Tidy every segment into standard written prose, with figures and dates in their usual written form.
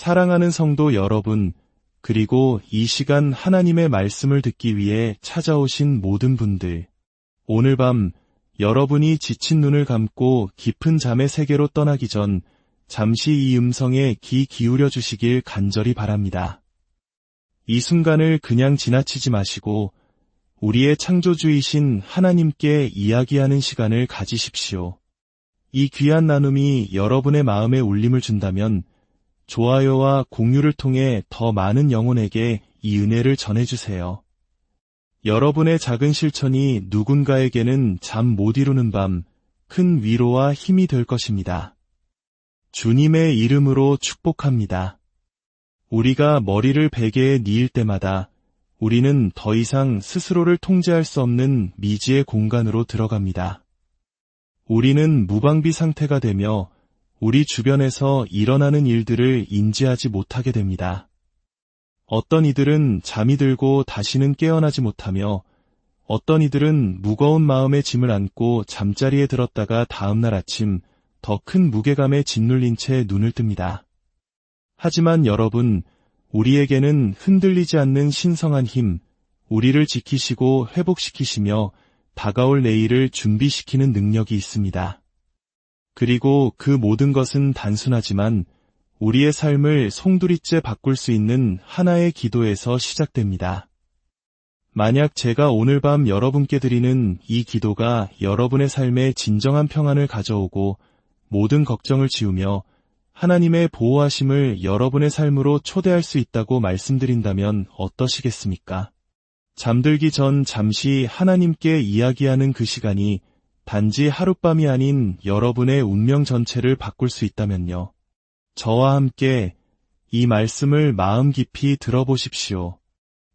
사랑하는 성도 여러분, 그리고 이 시간 하나님의 말씀을 듣기 위해 찾아오신 모든 분들, 오늘 밤 여러분이 지친 눈을 감고 깊은 잠의 세계로 떠나기 전 잠시 이 음성에 귀 기울여 주시길 간절히 바랍니다. 이 순간을 그냥 지나치지 마시고 우리의 창조주이신 하나님께 이야기하는 시간을 가지십시오. 이 귀한 나눔이 여러분의 마음에 울림을 준다면 좋아요와 공유를 통해 더 많은 영혼에게 이 은혜를 전해주세요. 여러분의 작은 실천이 누군가에게는 잠 못 이루는 밤 큰 위로와 힘이 될 것입니다. 주님의 이름으로 축복합니다. 우리가 머리를 베개에 뉘을 때마다 우리는 더 이상 스스로를 통제할 수 없는 미지의 공간으로 들어갑니다. 우리는 무방비 상태가 되며 우리 주변에서 일어나는 일들을 인지하지 못하게 됩니다. 어떤 이들은 잠이 들고 다시는 깨어나지 못하며 어떤 이들은 무거운 마음의 짐을 안고 잠자리에 들었다가 다음날 아침 더 큰 무게감에 짓눌린 채 눈을 뜹니다. 하지만 여러분, 우리에게는 흔들리지 않는 신성한 힘, 우리를 지키시고 회복시키시며 다가올 내일을 준비시키는 능력이 있습니다. 그리고 그 모든 것은 단순하지만 우리의 삶을 송두리째 바꿀 수 있는 하나의 기도에서 시작됩니다. 만약 제가 오늘 밤 여러분께 드리는 이 기도가 여러분의 삶에 진정한 평안을 가져오고 모든 걱정을 지우며 하나님의 보호하심을 여러분의 삶으로 초대할 수 있다고 말씀드린다면 어떠시겠습니까? 잠들기 전 잠시 하나님께 이야기하는 그 시간이 단지 하룻밤이 아닌 여러분의 운명 전체를 바꿀 수 있다면요. 저와 함께 이 말씀을 마음 깊이 들어보십시오.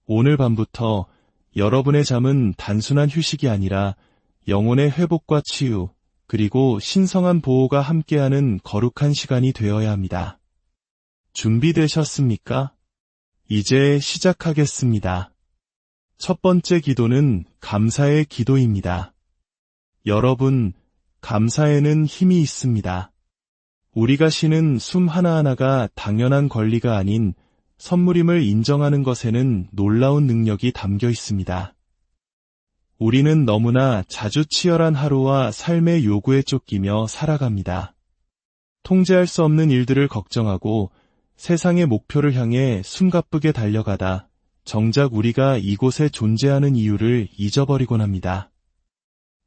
오늘 밤부터 여러분의 잠은 단순한 휴식이 아니라 영혼의 회복과 치유, 그리고 신성한 보호가 함께하는 거룩한 시간이 되어야 합니다. 준비되셨습니까? 이제 시작하겠습니다. 첫 번째 기도는 감사의 기도입니다. 여러분, 감사에는 힘이 있습니다. 우리가 쉬는 숨 하나하나가 당연한 권리가 아닌 선물임을 인정하는 것에는 놀라운 능력이 담겨 있습니다. 우리는 너무나 자주 치열한 하루와 삶의 요구에 쫓기며 살아갑니다. 통제할 수 없는 일들을 걱정하고 세상의 목표를 향해 숨가쁘게 달려가다 정작 우리가 이곳에 존재하는 이유를 잊어버리곤 합니다.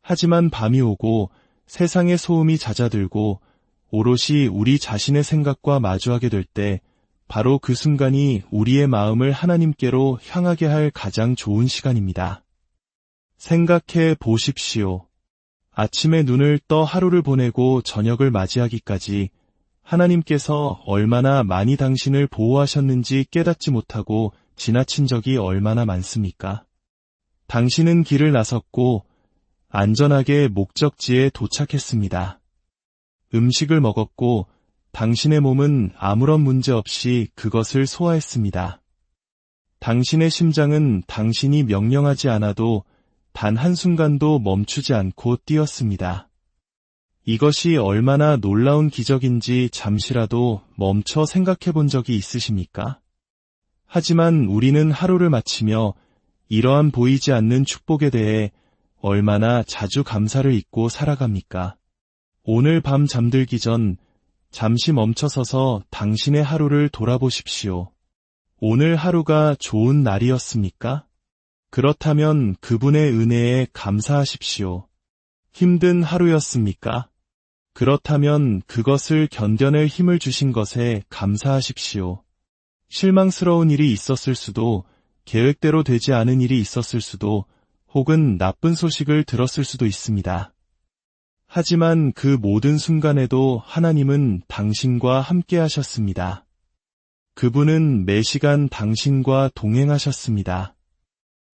하지만 밤이 오고 세상의 소음이 잦아들고 오롯이 우리 자신의 생각과 마주하게 될 때 바로 그 순간이 우리의 마음을 하나님께로 향하게 할 가장 좋은 시간입니다. 생각해 보십시오. 아침에 눈을 떠 하루를 보내고 저녁을 맞이하기까지 하나님께서 얼마나 많이 당신을 보호하셨는지 깨닫지 못하고 지나친 적이 얼마나 많습니까? 당신은 길을 나섰고 안전하게 목적지에 도착했습니다. 음식을 먹었고 당신의 몸은 아무런 문제 없이 그것을 소화했습니다. 당신의 심장은 당신이 명령하지 않아도 단 한순간도 멈추지 않고 뛰었습니다. 이것이 얼마나 놀라운 기적인지 잠시라도 멈춰 생각해 본 적이 있으십니까? 하지만 우리는 하루를 마치며 이러한 보이지 않는 축복에 대해 얼마나 자주 감사를 잊고 살아갑니까? 오늘 밤 잠들기 전 잠시 멈춰서서 당신의 하루를 돌아보십시오. 오늘 하루가 좋은 날이었습니까? 그렇다면 그분의 은혜에 감사하십시오. 힘든 하루였습니까? 그렇다면 그것을 견뎌낼 힘을 주신 것에 감사하십시오. 실망스러운 일이 있었을 수도, 계획대로 되지 않은 일이 있었을 수도, 혹은 나쁜 소식을 들었을 수도 있습니다. 하지만 그 모든 순간에도 하나님은 당신과 함께 하셨습니다. 그분은 매 시간 당신과 동행하셨습니다.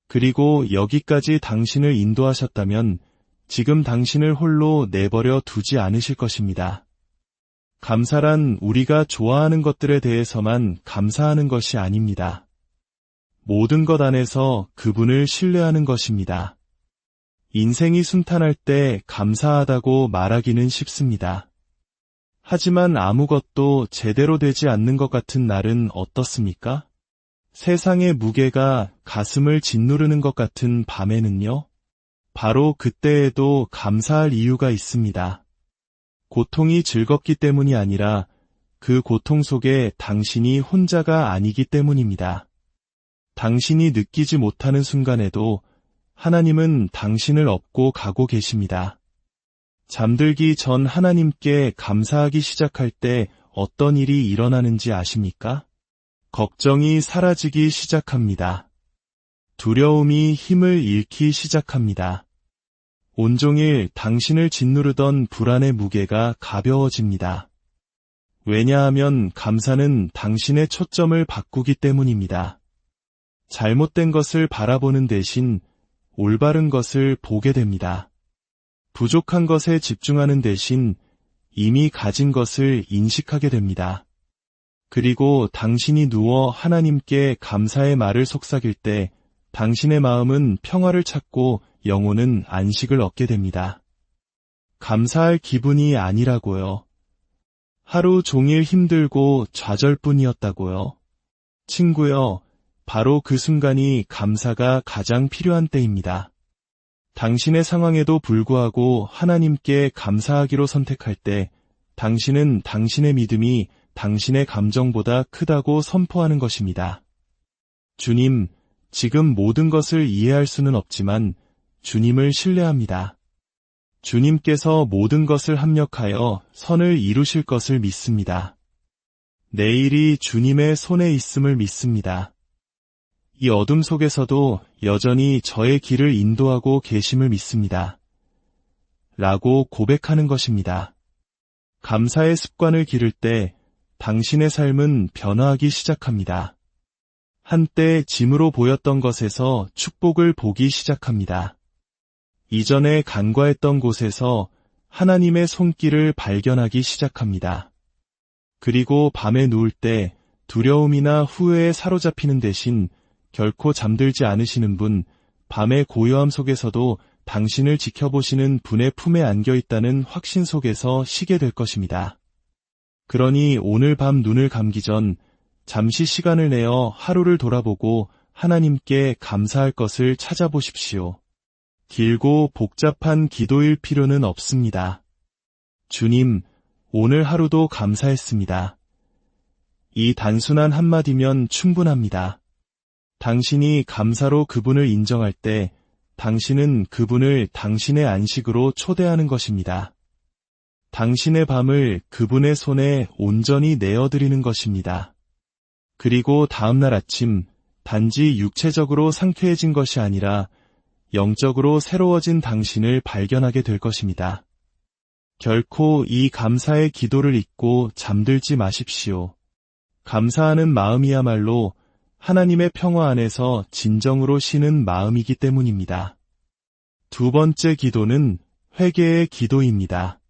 그리고 여기까지 당신을 인도하셨다면 지금 당신을 홀로 내버려 두지 않으실 것입니다. 감사란 우리가 좋아하는 것들에 대해서만 감사하는 것이 아닙니다. 모든 것 안에서 그분을 신뢰하는 것입니다. 인생이 순탄할 때 감사하다고 말하기는 쉽습니다. 하지만 아무것도 제대로 되지 않는 것 같은 날은 어떻습니까? 세상의 무게가 가슴을 짓누르는 것 같은 밤에는요? 바로 그때에도 감사할 이유가 있습니다. 고통이 즐겁기 때문이 아니라 그 고통 속에 당신이 혼자가 아니기 때문입니다. 당신이 느끼지 못하는 순간에도 하나님은 당신을 업고 가고 계십니다. 잠들기 전 하나님께 감사하기 시작할 때 어떤 일이 일어나는지 아십니까? 걱정이 사라지기 시작합니다. 두려움이 힘을 잃기 시작합니다. 온종일 당신을 짓누르던 불안의 무게가 가벼워집니다. 왜냐하면 감사는 당신의 초점을 바꾸기 때문입니다. 잘못된 것을 바라보는 대신 올바른 것을 보게 됩니다. 부족한 것에 집중하는 대신 이미 가진 것을 인식하게 됩니다. 그리고 당신이 누워 하나님께 감사의 말을 속삭일 때 당신의 마음은 평화를 찾고 영혼은 안식을 얻게 됩니다. 감사할 기분이 아니라고요. 하루 종일 힘들고 좌절뿐이었다고요. 친구여, 바로 그 순간이 감사가 가장 필요한 때입니다. 당신의 상황에도 불구하고 하나님께 감사하기로 선택할 때 당신은 당신의 믿음이 당신의 감정보다 크다고 선포하는 것입니다. 주님, 지금 모든 것을 이해할 수는 없지만 주님을 신뢰합니다. 주님께서 모든 것을 합력하여 선을 이루실 것을 믿습니다. 내일이 주님의 손에 있음을 믿습니다. 이 어둠 속에서도 여전히 저의 길을 인도하고 계심을 믿습니다. 라고 고백하는 것입니다. 감사의 습관을 기를 때 당신의 삶은 변화하기 시작합니다. 한때 짐으로 보였던 것에서 축복을 보기 시작합니다. 이전에 간과했던 곳에서 하나님의 손길을 발견하기 시작합니다. 그리고 밤에 누울 때 두려움이나 후회에 사로잡히는 대신 결코 잠들지 않으시는 분, 밤의 고요함 속에서도 당신을 지켜보시는 분의 품에 안겨있다는 확신 속에서 쉬게 될 것입니다. 그러니 오늘 밤 눈을 감기 전 잠시 시간을 내어 하루를 돌아보고 하나님께 감사할 것을 찾아보십시오. 길고 복잡한 기도일 필요는 없습니다. 주님, 오늘 하루도 감사했습니다. 이 단순한 한마디면 충분합니다. 당신이 감사로 그분을 인정할 때 당신은 그분을 당신의 안식으로 초대하는 것입니다. 당신의 밤을 그분의 손에 온전히 내어드리는 것입니다. 그리고 다음날 아침 단지 육체적으로 상쾌해진 것이 아니라 영적으로 새로워진 당신을 발견하게 될 것입니다. 결코 이 감사의 기도를 잊고 잠들지 마십시오. 감사하는 마음이야말로 하나님의 평화 안에서 진정으로 쉬는 마음이기 때문입니다. 두 번째 기도는 회개의 기도입니다.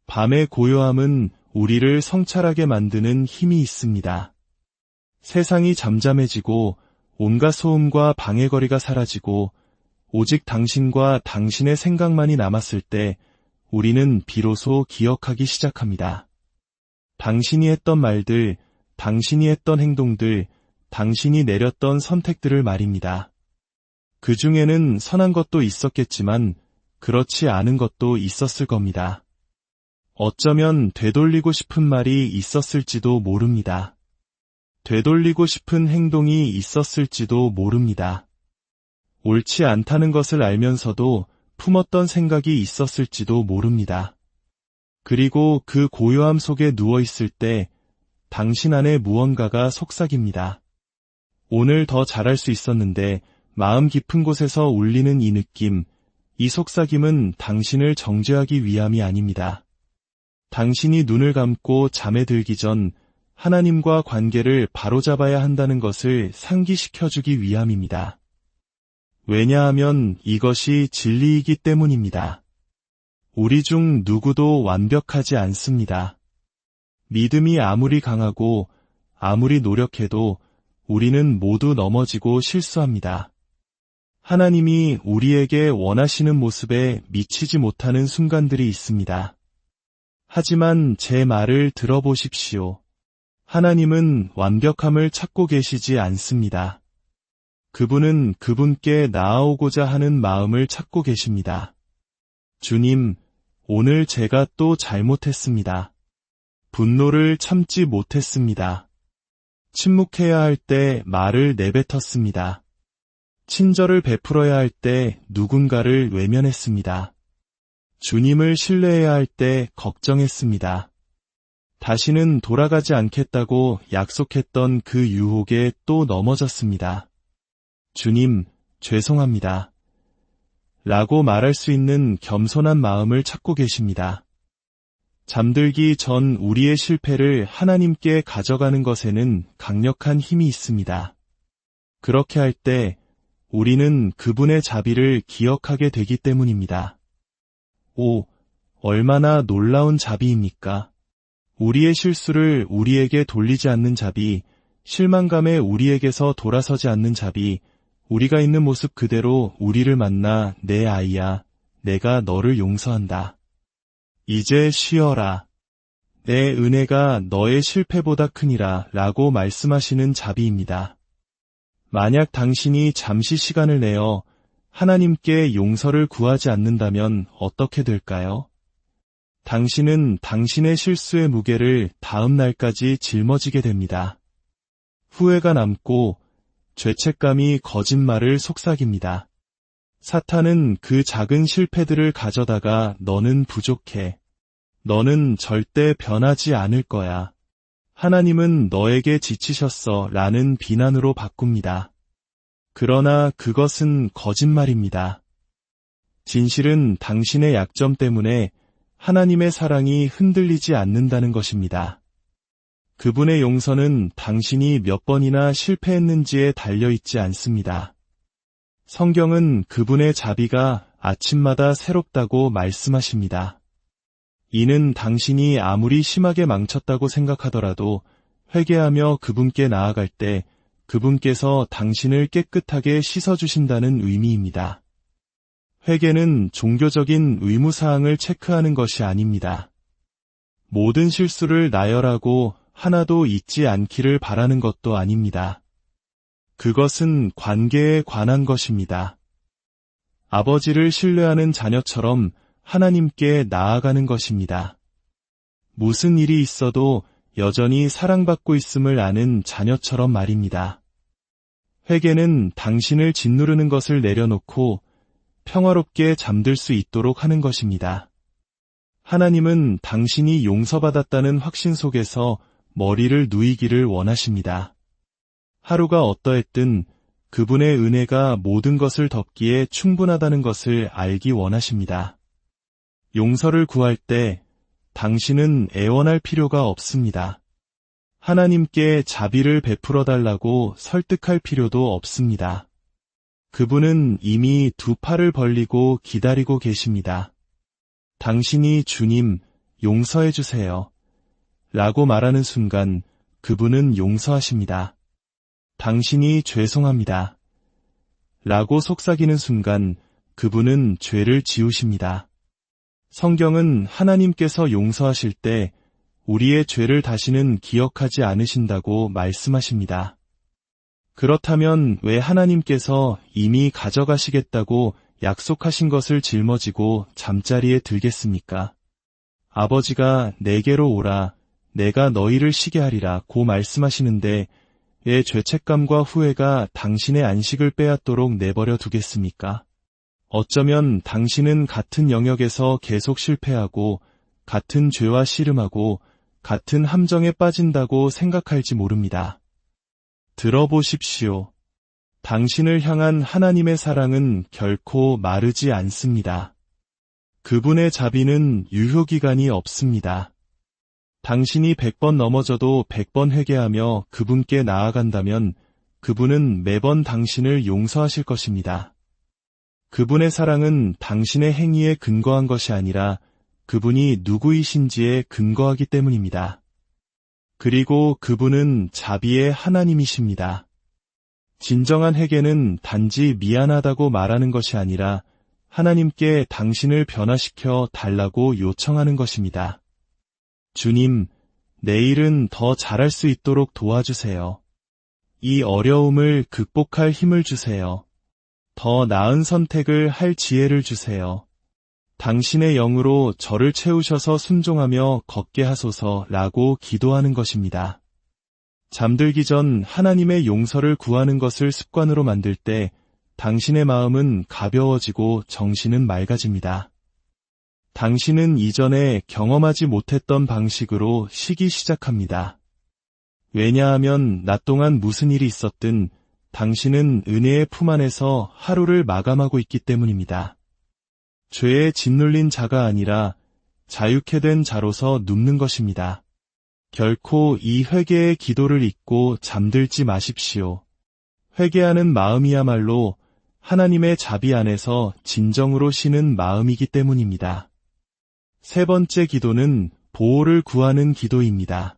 밤의 고요함은 우리를 성찰하게 만드는 힘이 있습니다. 세상이 잠잠해지고 온갖 소음과 방해거리가 사라지고 오직 당신과 당신의 생각만이 남았을 때 우리는 비로소 기억하기 시작합니다. 당신이 했던 말들, 당신이 했던 행동들, 당신이 내렸던 선택들을 말입니다. 그 중에는 선한 것도 있었겠지만 그렇지 않은 것도 있었을 겁니다. 어쩌면 되돌리고 싶은 말이 있었을지도 모릅니다. 되돌리고 싶은 행동이 있었을지도 모릅니다. 옳지 않다는 것을 알면서도 품었던 생각이 있었을지도 모릅니다. 그리고 그 고요함 속에 누워있을 때 당신 안에 무언가가 속삭입니다. 오늘 더 잘할 수 있었는데 마음 깊은 곳에서 울리는 이 느낌, 이 속삭임은 당신을 정죄하기 위함이 아닙니다. 당신이 눈을 감고 잠에 들기 전 하나님과 관계를 바로잡아야 한다는 것을 상기시켜주기 위함입니다. 왜냐하면 이것이 진리이기 때문입니다. 우리 중 누구도 완벽하지 않습니다. 믿음이 아무리 강하고 아무리 노력해도 우리는 모두 넘어지고 실수합니다. 하나님이 우리에게 원하시는 모습에 미치지 못하는 순간들이 있습니다. 하지만 제 말을 들어보십시오. 하나님은 완벽함을 찾고 계시지 않습니다. 그분은 그분께 나아오고자 하는 마음을 찾고 계십니다. 주님, 오늘 제가 또 잘못했습니다. 분노를 참지 못했습니다. 침묵해야 할 때 말을 내뱉었습니다. 친절을 베풀어야 할 때 누군가를 외면했습니다. 주님을 신뢰해야 할 때 걱정했습니다. 다시는 돌아가지 않겠다고 약속했던 그 유혹에 또 넘어졌습니다. 주님, 죄송합니다. 라고 말할 수 있는 겸손한 마음을 찾고 계십니다. 잠들기 전 우리의 실패를 하나님께 가져가는 것에는 강력한 힘이 있습니다. 그렇게 할 때 우리는 그분의 자비를 기억하게 되기 때문입니다. 오, 얼마나 놀라운 자비입니까? 우리의 실수를 우리에게 돌리지 않는 자비, 실망감에 우리에게서 돌아서지 않는 자비, 우리가 있는 모습 그대로 우리를 만나 내 아이야, 내가 너를 용서한다. 이제 쉬어라. 내 은혜가 너의 실패보다 크니라 라고 말씀하시는 자비입니다. 만약 당신이 잠시 시간을 내어 하나님께 용서를 구하지 않는다면 어떻게 될까요? 당신은 당신의 실수의 무게를 다음 날까지 짊어지게 됩니다. 후회가 남고 죄책감이 거짓말을 속삭입니다. 사탄은 그 작은 실패들을 가져다가 너는 부족해. 너는 절대 변하지 않을 거야. 하나님은 너에게 지치셨어 라는 비난으로 바꿉니다. 그러나 그것은 거짓말입니다. 진실은 당신의 약점 때문에 하나님의 사랑이 흔들리지 않는다는 것입니다. 그분의 용서는 당신이 몇 번이나 실패했는지에 달려있지 않습니다. 성경은 그분의 자비가 아침마다 새롭다고 말씀하십니다. 이는 당신이 아무리 심하게 망쳤다고 생각하더라도 회개하며 그분께 나아갈 때 그분께서 당신을 깨끗하게 씻어주신다는 의미입니다. 회개는 종교적인 의무사항을 체크하는 것이 아닙니다. 모든 실수를 나열하고 하나도 잊지 않기를 바라는 것도 아닙니다. 그것은 관계에 관한 것입니다. 아버지를 신뢰하는 자녀처럼 하나님께 나아가는 것입니다. 무슨 일이 있어도 여전히 사랑받고 있음을 아는 자녀처럼 말입니다. 회개는 당신을 짓누르는 것을 내려놓고 평화롭게 잠들 수 있도록 하는 것입니다. 하나님은 당신이 용서받았다는 확신 속에서 머리를 누이기를 원하십니다. 하루가 어떠했든 그분의 은혜가 모든 것을 덮기에 충분하다는 것을 알기 원하십니다. 용서를 구할 때 당신은 애원할 필요가 없습니다. 하나님께 자비를 베풀어 달라고 설득할 필요도 없습니다. 그분은 이미 두 팔을 벌리고 기다리고 계십니다. 당신이 주님, 용서해 주세요. 라고 말하는 순간 그분은 용서하십니다. 당신이 죄송합니다. 라고 속삭이는 순간 그분은 죄를 지우십니다. 성경은 하나님께서 용서하실 때 우리의 죄를 다시는 기억하지 않으신다고 말씀하십니다. 그렇다면 왜 하나님께서 이미 가져가시겠다고 약속하신 것을 짊어지고 잠자리에 들겠습니까? 아버지가 내게로 오라, 내가 너희를 쉬게 하리라 고 말씀하시는데 왜 죄책감과 후회가 당신의 안식을 빼앗도록 내버려 두겠습니까? 어쩌면 당신은 같은 영역에서 계속 실패하고 같은 죄와 씨름하고 같은 함정에 빠진다고 생각할지 모릅니다. 들어보십시오. 당신을 향한 하나님의 사랑은 결코 마르지 않습니다. 그분의 자비는 유효기간이 없습니다. 당신이 100번 넘어져도 100번 회개하며 그분께 나아간다면 그분은 매번 당신을 용서하실 것입니다. 그분의 사랑은 당신의 행위에 근거한 것이 아니라 그분이 누구이신지에 근거하기 때문입니다. 그리고 그분은 자비의 하나님이십니다. 진정한 회개는 단지 미안하다고 말하는 것이 아니라 하나님께 당신을 변화시켜 달라고 요청하는 것입니다. 주님, 내일은 더 잘할 수 있도록 도와주세요. 이 어려움을 극복할 힘을 주세요. 더 나은 선택을 할 지혜를 주세요. 당신의 영으로 저를 채우셔서 순종하며 걷게 하소서라고 기도하는 것입니다. 잠들기 전 하나님의 용서를 구하는 것을 습관으로 만들 때 당신의 마음은 가벼워지고 정신은 맑아집니다. 당신은 이전에 경험하지 못했던 방식으로 쉬기 시작합니다. 왜냐하면 낮 동안 무슨 일이 있었든 당신은 은혜의 품 안에서 하루를 마감하고 있기 때문입니다. 죄에 짓눌린 자가 아니라 자유케 된 자로서 눕는 것입니다. 결코 이 회개의 기도를 잊고 잠들지 마십시오. 회개하는 마음이야말로 하나님의 자비 안에서 진정으로 쉬는 마음이기 때문입니다. 세 번째 기도는 보호를 구하는 기도입니다.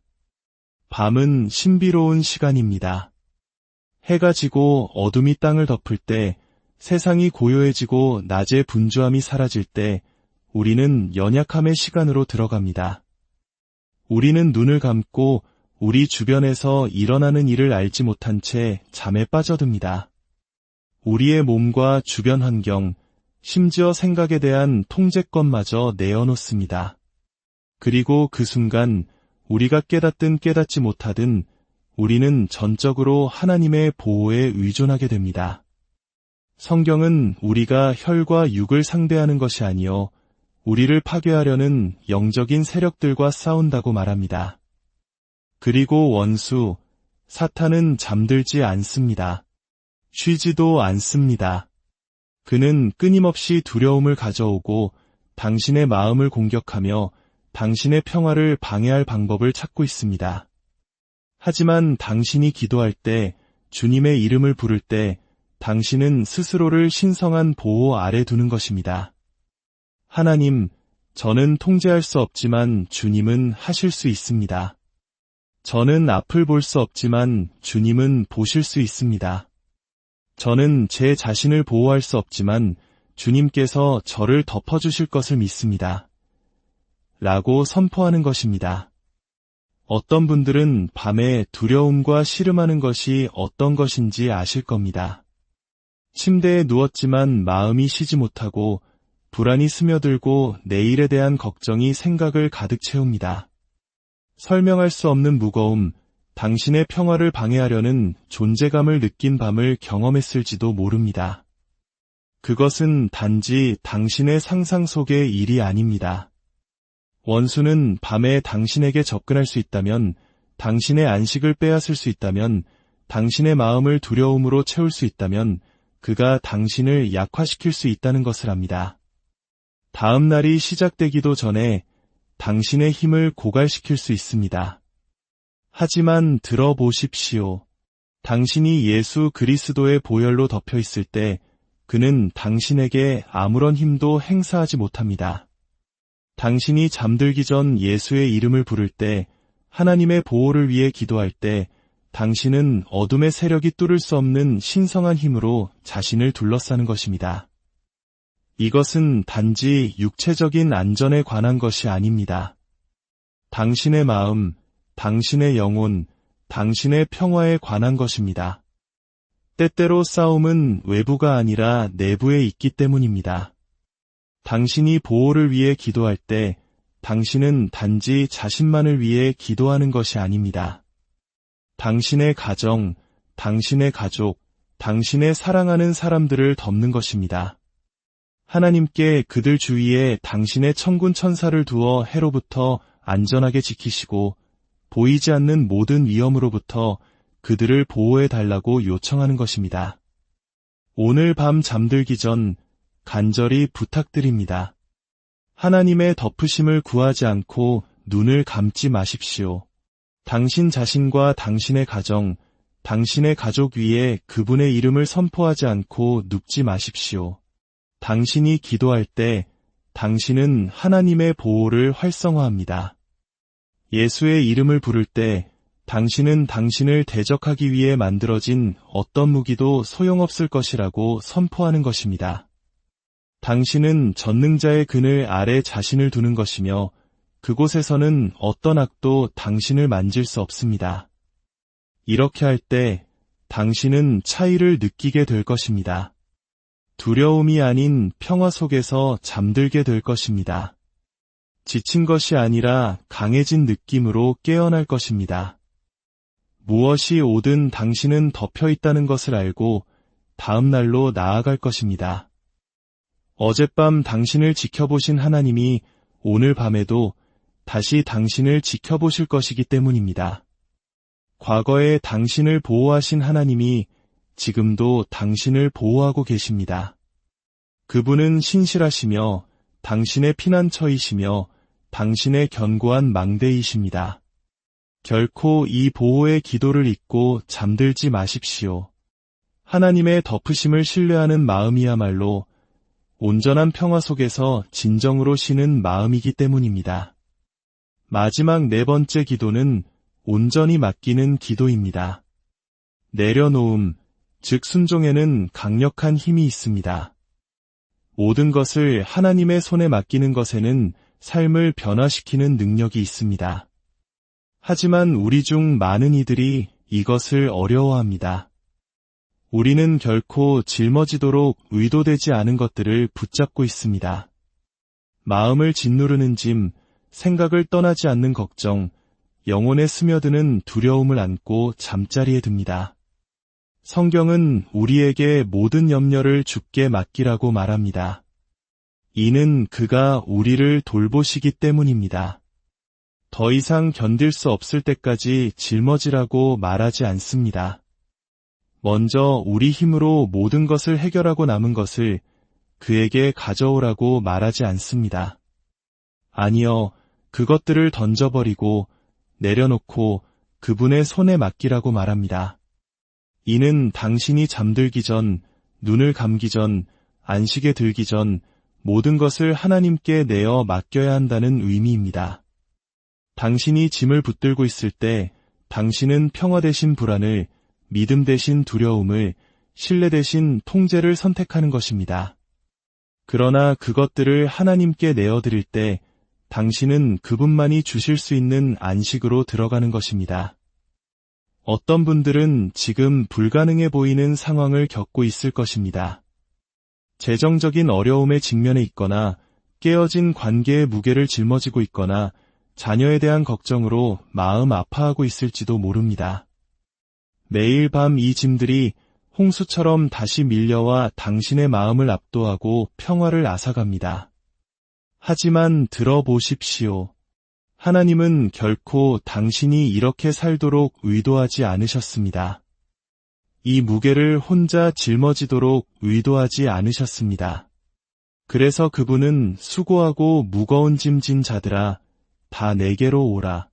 밤은 신비로운 시간입니다. 해가 지고 어둠이 땅을 덮을 때, 세상이 고요해지고 낮의 분주함이 사라질 때 우리는 연약함의 시간으로 들어갑니다. 우리는 눈을 감고 우리 주변에서 일어나는 일을 알지 못한 채 잠에 빠져듭니다. 우리의 몸과 주변 환경, 심지어 생각에 대한 통제권마저 내어놓습니다. 그리고 그 순간 우리가 깨닫든 깨닫지 못하든 우리는 전적으로 하나님의 보호에 의존하게 됩니다. 성경은 우리가 혈과 육을 상대하는 것이 아니요 우리를 파괴하려는 영적인 세력들과 싸운다고 말합니다. 그리고 원수, 사탄은 잠들지 않습니다. 쉬지도 않습니다. 그는 끊임없이 두려움을 가져오고 당신의 마음을 공격하며 당신의 평화를 방해할 방법을 찾고 있습니다. 하지만 당신이 기도할 때, 주님의 이름을 부를 때 당신은 스스로를 신성한 보호 아래 두는 것입니다. 하나님, 저는 통제할 수 없지만 주님은 하실 수 있습니다. 저는 앞을 볼 수 없지만 주님은 보실 수 있습니다. 저는 제 자신을 보호할 수 없지만 주님께서 저를 덮어주실 것을 믿습니다. 라고 선포하는 것입니다. 어떤 분들은 밤에 두려움과 씨름하는 것이 어떤 것인지 아실 겁니다. 침대에 누웠지만 마음이 쉬지 못하고 불안이 스며들고 내일에 대한 걱정이 생각을 가득 채웁니다. 설명할 수 없는 무거움, 당신의 평화를 방해하려는 존재감을 느낀 밤을 경험했을지도 모릅니다. 그것은 단지 당신의 상상 속의 일이 아닙니다. 원수는 밤에 당신에게 접근할 수 있다면, 당신의 안식을 빼앗을 수 있다면, 당신의 마음을 두려움으로 채울 수 있다면 그가 당신을 약화시킬 수 있다는 것을 압니다. 다음 날이 시작되기도 전에 당신의 힘을 고갈시킬 수 있습니다. 하지만 들어보십시오. 당신이 예수 그리스도의 보혈로 덮여 있을 때 그는 당신에게 아무런 힘도 행사하지 못합니다. 당신이 잠들기 전 예수의 이름을 부를 때, 하나님의 보호를 위해 기도할 때 당신은 어둠의 세력이 뚫을 수 없는 신성한 힘으로 자신을 둘러싸는 것입니다. 이것은 단지 육체적인 안전에 관한 것이 아닙니다. 당신의 마음, 당신의 영혼, 당신의 평화에 관한 것입니다. 때때로 싸움은 외부가 아니라 내부에 있기 때문입니다. 당신이 보호를 위해 기도할 때 당신은 단지 자신만을 위해 기도하는 것이 아닙니다. 당신의 가정, 당신의 가족, 당신의 사랑하는 사람들을 덮는 것입니다. 하나님께 그들 주위에 당신의 천군 천사를 두어 해로부터 안전하게 지키시고 보이지 않는 모든 위험으로부터 그들을 보호해 달라고 요청하는 것입니다. 오늘 밤 잠들기 전 간절히 부탁드립니다. 하나님의 덮으심을 구하지 않고 눈을 감지 마십시오. 당신 자신과 당신의 가정, 당신의 가족 위에 그분의 이름을 선포하지 않고 눕지 마십시오. 당신이 기도할 때 당신은 하나님의 보호를 활성화합니다. 예수의 이름을 부를 때 당신은 당신을 대적하기 위해 만들어진 어떤 무기도 소용없을 것이라고 선포하는 것입니다. 당신은 전능자의 그늘 아래 자신을 두는 것이며 그곳에서는 어떤 악도 당신을 만질 수 없습니다. 이렇게 할 때 당신은 차이를 느끼게 될 것입니다. 두려움이 아닌 평화 속에서 잠들게 될 것입니다. 지친 것이 아니라 강해진 느낌으로 깨어날 것입니다. 무엇이 오든 당신은 덮여 있다는 것을 알고 다음 날로 나아갈 것입니다. 어젯밤 당신을 지켜보신 하나님이 오늘 밤에도 다시 당신을 지켜보실 것이기 때문입니다. 과거에 당신을 보호하신 하나님이 지금도 당신을 보호하고 계십니다. 그분은 신실하시며 당신의 피난처이시며 당신의 견고한 망대이십니다. 결코 이 보호의 기도를 잊고 잠들지 마십시오. 하나님의 덮으심을 신뢰하는 마음이야말로 온전한 평화 속에서 진정으로 쉬는 마음이기 때문입니다. 마지막 네 번째 기도는 온전히 맡기는 기도입니다. 내려놓음, 즉 순종에는 강력한 힘이 있습니다. 모든 것을 하나님의 손에 맡기는 것에는 삶을 변화시키는 능력이 있습니다. 하지만 우리 중 많은 이들이 이것을 어려워합니다. 우리는 결코 짊어지도록 의도되지 않은 것들을 붙잡고 있습니다. 마음을 짓누르는 짐, 생각을 떠나지 않는 걱정, 영혼에 스며드는 두려움을 안고 잠자리에 듭니다. 성경은 우리에게 모든 염려를 주께 맡기라고 말합니다. 이는 그가 우리를 돌보시기 때문입니다. 더 이상 견딜 수 없을 때까지 짊어지라고 말하지 않습니다. 먼저 우리 힘으로 모든 것을 해결하고 남은 것을 그에게 가져오라고 말하지 않습니다. 아니요, 그것들을 던져버리고 내려놓고 그분의 손에 맡기라고 말합니다. 이는 당신이 잠들기 전, 눈을 감기 전, 안식에 들기 전 모든 것을 하나님께 내어 맡겨야 한다는 의미입니다. 당신이 짐을 붙들고 있을 때 당신은 평화 대신 불안을, 믿음 대신 두려움을, 신뢰 대신 통제를 선택하는 것입니다. 그러나 그것들을 하나님께 내어드릴 때 당신은 그분만이 주실 수 있는 안식으로 들어가는 것입니다. 어떤 분들은 지금 불가능해 보이는 상황을 겪고 있을 것입니다. 재정적인 어려움에 직면해 있거나 깨어진 관계의 무게를 짊어지고 있거나 자녀에 대한 걱정으로 마음 아파하고 있을지도 모릅니다. 매일 밤 이 짐들이 홍수처럼 다시 밀려와 당신의 마음을 압도하고 평화를 앗아갑니다. 하지만 들어보십시오. 하나님은 결코 당신이 이렇게 살도록 의도하지 않으셨습니다. 이 무게를 혼자 짊어지도록 의도하지 않으셨습니다. 그래서 그분은 수고하고 무거운 짐 진 자들아, 다 내게로 오라.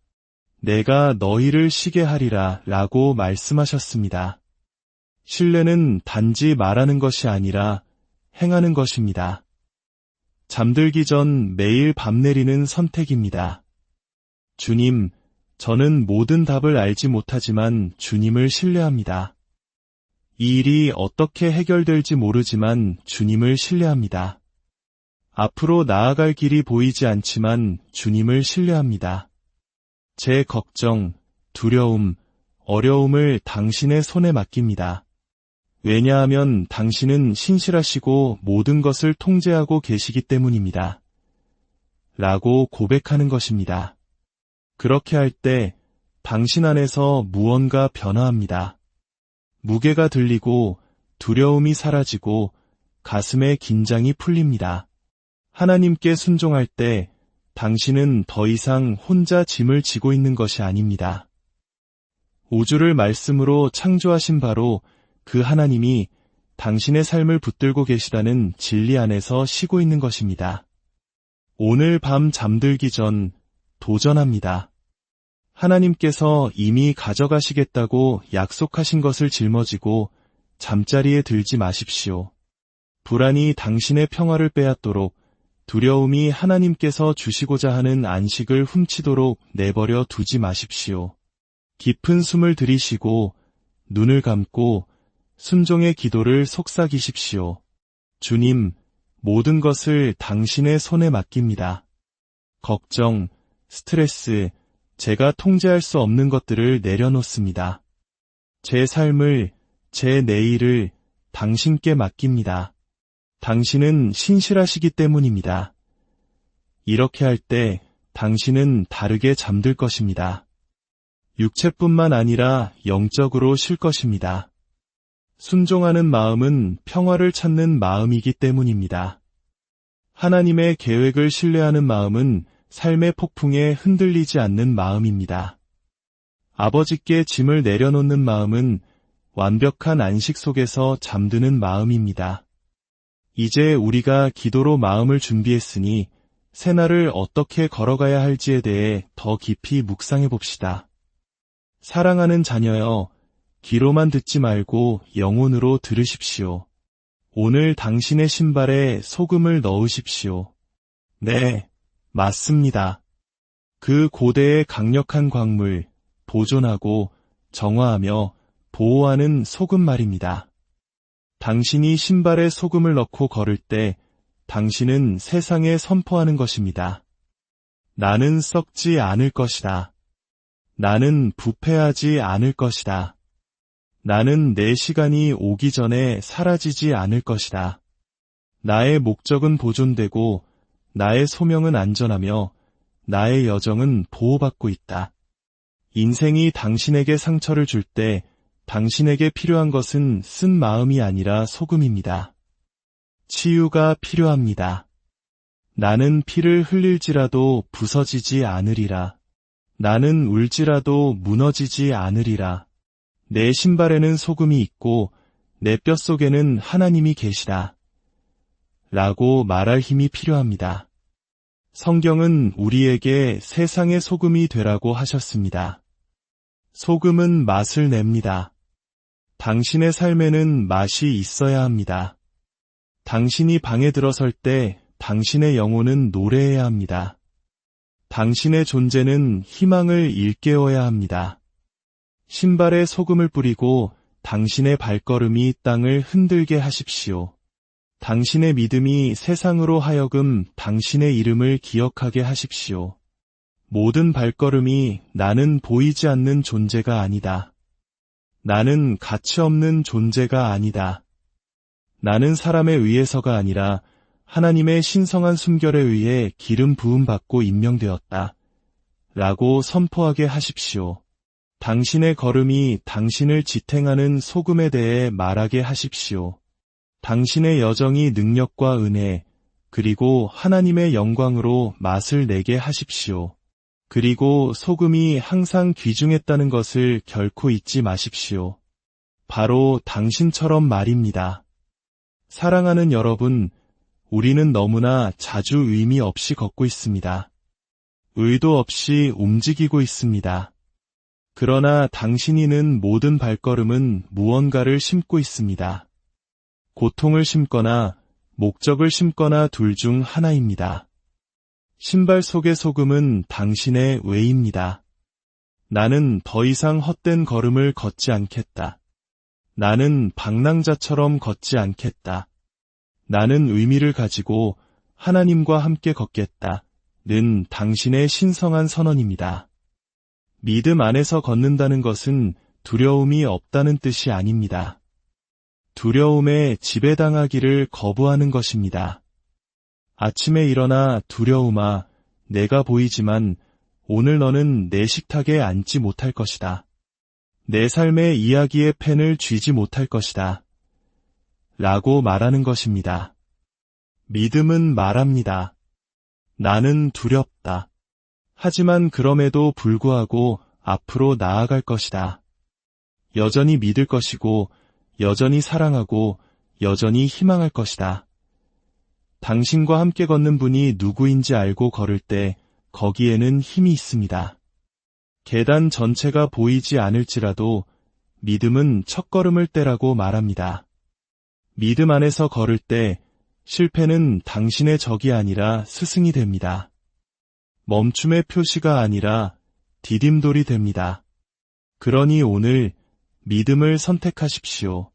내가 너희를 쉬게 하리라 라고 말씀하셨습니다. 신뢰는 단지 말하는 것이 아니라 행하는 것입니다. 잠들기 전 매일 밤 내리는 선택입니다. 주님, 저는 모든 답을 알지 못하지만 주님을 신뢰합니다. 이 일이 어떻게 해결될지 모르지만 주님을 신뢰합니다. 앞으로 나아갈 길이 보이지 않지만 주님을 신뢰합니다. 제 걱정, 두려움, 어려움을 당신의 손에 맡깁니다. 왜냐하면 당신은 신실하시고 모든 것을 통제하고 계시기 때문입니다. 라고 고백하는 것입니다. 그렇게 할 때 당신 안에서 무언가 변화합니다. 무게가 들리고 두려움이 사라지고 가슴에 긴장이 풀립니다. 하나님께 순종할 때 당신은 더 이상 혼자 짐을 지고 있는 것이 아닙니다. 우주를 말씀으로 창조하신 바로 그 하나님이 당신의 삶을 붙들고 계시다는 진리 안에서 쉬고 있는 것입니다. 오늘 밤 잠들기 전 도전합니다. 하나님께서 이미 가져가시겠다고 약속하신 것을 짊어지고 잠자리에 들지 마십시오. 불안이 당신의 평화를 빼앗도록, 두려움이 하나님께서 주시고자 하는 안식을 훔치도록 내버려 두지 마십시오. 깊은 숨을 들이쉬고 눈을 감고 순종의 기도를 속삭이십시오. 주님, 모든 것을 당신의 손에 맡깁니다. 걱정, 스트레스, 제가 통제할 수 없는 것들을 내려놓습니다. 제 삶을, 제 내일을 당신께 맡깁니다. 당신은 신실하시기 때문입니다. 이렇게 할 때 당신은 다르게 잠들 것입니다. 육체뿐만 아니라 영적으로 쉴 것입니다. 순종하는 마음은 평화를 찾는 마음이기 때문입니다. 하나님의 계획을 신뢰하는 마음은 삶의 폭풍에 흔들리지 않는 마음입니다. 아버지께 짐을 내려놓는 마음은 완벽한 안식 속에서 잠드는 마음입니다. 이제 우리가 기도로 마음을 준비했으니 새날을 어떻게 걸어가야 할지에 대해 더 깊이 묵상해 봅시다. 사랑하는 자녀여, 귀로만 듣지 말고 영혼으로 들으십시오. 오늘 당신의 신발에 소금을 넣으십시오. 네, 맞습니다. 그 고대의 강력한 광물, 보존하고 정화하며 보호하는 소금 말입니다. 당신이 신발에 소금을 넣고 걸을 때 당신은 세상에 선포하는 것입니다. 나는 썩지 않을 것이다. 나는 부패하지 않을 것이다. 나는 내 시간이 오기 전에 사라지지 않을 것이다. 나의 목적은 보존되고 나의 소명은 안전하며 나의 여정은 보호받고 있다. 인생이 당신에게 상처를 줄 때 당신에게 필요한 것은 쓴 마음이 아니라 소금입니다. 치유가 필요합니다. 나는 피를 흘릴지라도 부서지지 않으리라. 나는 울지라도 무너지지 않으리라. 내 신발에는 소금이 있고 내 뼛속에는 하나님이 계시다. 라고 말할 힘이 필요합니다. 성경은 우리에게 세상의 소금이 되라고 하셨습니다. 소금은 맛을 냅니다. 당신의 삶에는 맛이 있어야 합니다. 당신이 방에 들어설 때 당신의 영혼은 노래해야 합니다. 당신의 존재는 희망을 일깨워야 합니다. 신발에 소금을 뿌리고 당신의 발걸음이 땅을 흔들게 하십시오. 당신의 믿음이 세상으로 하여금 당신의 이름을 기억하게 하십시오. 모든 발걸음이 나는 보이지 않는 존재가 아니다. 나는 가치 없는 존재가 아니다. 나는 사람에 의해서가 아니라 하나님의 신성한 숨결에 의해 기름 부음 받고 임명되었다. 라고 선포하게 하십시오. 당신의 걸음이 당신을 지탱하는 소금에 대해 말하게 하십시오. 당신의 여정이 능력과 은혜, 그리고 하나님의 영광으로 맛을 내게 하십시오. 그리고 소금이 항상 귀중했다는 것을 결코 잊지 마십시오. 바로 당신처럼 말입니다. 사랑하는 여러분, 우리는 너무나 자주 의미 없이 걷고 있습니다. 의도 없이 움직이고 있습니다. 그러나 당신이는 모든 발걸음은 무언가를 심고 있습니다. 고통을 심거나 목적을 심거나 둘 중 하나입니다. 신발 속의 소금은 당신의 외입니다. 나는 더 이상 헛된 걸음을 걷지 않겠다. 나는 방랑자처럼 걷지 않겠다. 나는 의미를 가지고 하나님과 함께 걷겠다. 는 당신의 신성한 선언입니다. 믿음 안에서 걷는다는 것은 두려움이 없다는 뜻이 아닙니다. 두려움에 지배당하기를 거부하는 것입니다. 아침에 일어나 두려움아, 내가 보이지만 오늘 너는 내 식탁에 앉지 못할 것이다. 내 삶의 이야기의 펜을 쥐지 못할 것이다. 라고 말하는 것입니다. 믿음은 말합니다. 나는 두렵다. 하지만 그럼에도 불구하고 앞으로 나아갈 것이다. 여전히 믿을 것이고, 여전히 사랑하고, 여전히 희망할 것이다. 당신과 함께 걷는 분이 누구인지 알고 걸을 때 거기에는 힘이 있습니다. 계단 전체가 보이지 않을지라도 믿음은 첫걸음을 떼라고 말합니다. 믿음 안에서 걸을 때 실패는 당신의 적이 아니라 스승이 됩니다. 멈춤의 표시가 아니라 디딤돌이 됩니다. 그러니 오늘 믿음을 선택하십시오.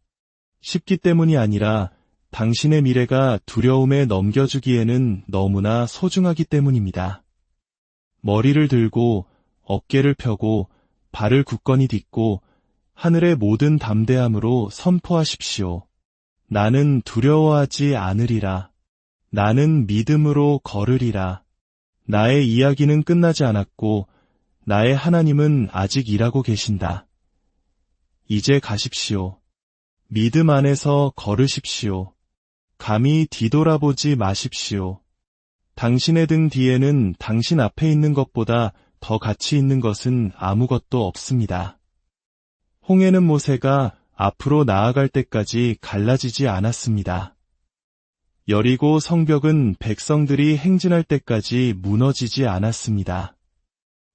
쉽기 때문이 아니라 당신의 미래가 두려움에 넘겨주기에는 너무나 소중하기 때문입니다. 머리를 들고 어깨를 펴고 발을 굳건히 딛고 하늘의 모든 담대함으로 선포하십시오. 나는 두려워하지 않으리라. 나는 믿음으로 걸으리라. 나의 이야기는 끝나지 않았고 나의 하나님은 아직 일하고 계신다. 이제 가십시오. 믿음 안에서 걸으십시오. 감히 뒤돌아보지 마십시오. 당신의 등 뒤에는 당신 앞에 있는 것보다 더 가치 있는 것은 아무것도 없습니다. 홍해는 모세가 앞으로 나아갈 때까지 갈라지지 않았습니다. 여리고 성벽은 백성들이 행진할 때까지 무너지지 않았습니다.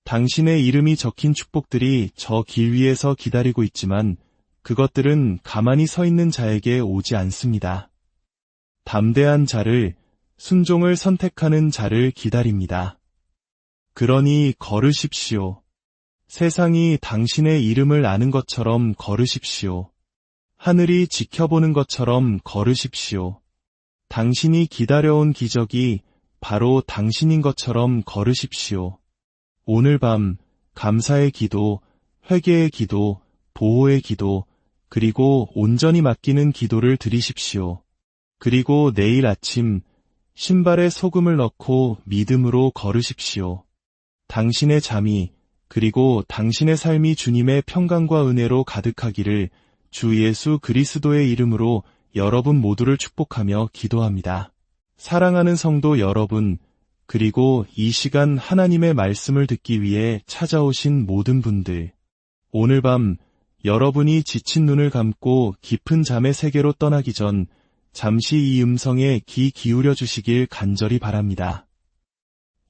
당신의 이름이 적힌 축복들이 저 길 위에서 기다리고 있지만 그것들은 가만히 서 있는 자에게 오지 않습니다. 담대한 자를, 순종을 선택하는 자를 기다립니다. 그러니 걸으십시오. 세상이 당신의 이름을 아는 것처럼 걸으십시오. 하늘이 지켜보는 것처럼 걸으십시오. 당신이 기다려온 기적이 바로 당신인 것처럼 걸으십시오. 오늘 밤 감사의 기도, 회개의 기도, 보호의 기도, 그리고 온전히 맡기는 기도를 드리십시오. 그리고 내일 아침 신발에 소금을 넣고 믿음으로 걸으십시오. 당신의 잠이 그리고 당신의 삶이 주님의 평강과 은혜로 가득하기를 주 예수 그리스도의 이름으로 여러분 모두를 축복하며 기도합니다. 사랑하는 성도 여러분, 그리고 이 시간 하나님의 말씀을 듣기 위해 찾아오신 모든 분들, 오늘 밤 여러분이 지친 눈을 감고 깊은 잠의 세계로 떠나기 전 잠시 이 음성에 귀 기울여 주시길 간절히 바랍니다.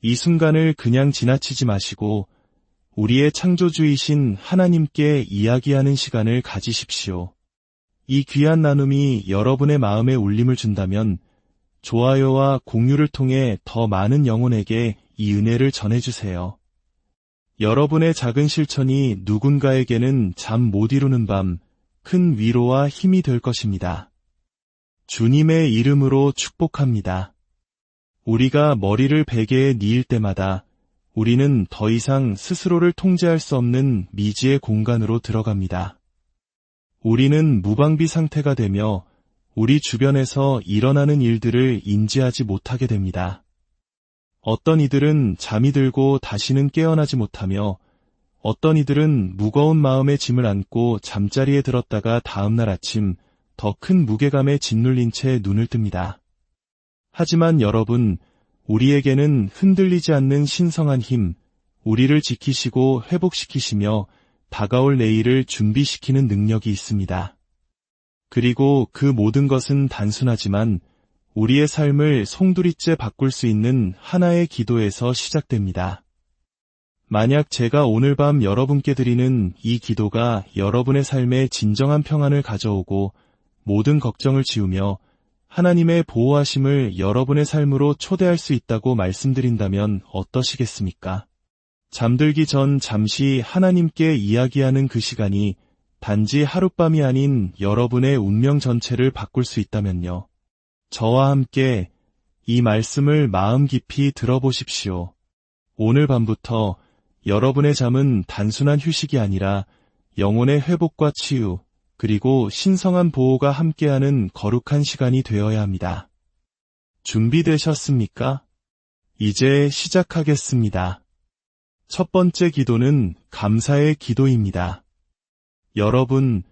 이 순간을 그냥 지나치지 마시고 우리의 창조주이신 하나님께 이야기하는 시간을 가지십시오. 이 귀한 나눔이 여러분의 마음에 울림을 준다면 좋아요와 공유를 통해 더 많은 영혼에게 이 은혜를 전해주세요. 여러분의 작은 실천이 누군가에게는 잠 못 이루는 밤 큰 위로와 힘이 될 것입니다. 주님의 이름으로 축복합니다. 우리가 머리를 베개에 뉘을 때마다 우리는 더 이상 스스로를 통제할 수 없는 미지의 공간으로 들어갑니다. 우리는 무방비 상태가 되며 우리 주변에서 일어나는 일들을 인지하지 못하게 됩니다. 어떤 이들은 잠이 들고 다시는 깨어나지 못하며 어떤 이들은 무거운 마음의 짐을 안고 잠자리에 들었다가 다음날 아침 더 큰 무게감에 짓눌린 채 눈을 뜹니다. 하지만 여러분, 우리에게는 흔들리지 않는 신성한 힘, 우리를 지키시고 회복시키시며 다가올 내일을 준비시키는 능력이 있습니다. 그리고 그 모든 것은 단순하지만 우리의 삶을 송두리째 바꿀 수 있는 하나의 기도에서 시작됩니다. 만약 제가 오늘 밤 여러분께 드리는 이 기도가 여러분의 삶에 진정한 평안을 가져오고 모든 걱정을 지우며 하나님의 보호하심을 여러분의 삶으로 초대할 수 있다고 말씀드린다면 어떠시겠습니까? 잠들기 전 잠시 하나님께 이야기하는 그 시간이 단지 하룻밤이 아닌 여러분의 운명 전체를 바꿀 수 있다면요. 저와 함께 이 말씀을 마음 깊이 들어보십시오. 오늘 밤부터 여러분의 잠은 단순한 휴식이 아니라 영혼의 회복과 치유, 그리고 신성한 보호가 함께하는 거룩한 시간이 되어야 합니다. 준비되셨습니까? 이제 시작하겠습니다. 첫 번째 기도는 감사의 기도입니다. 여러분,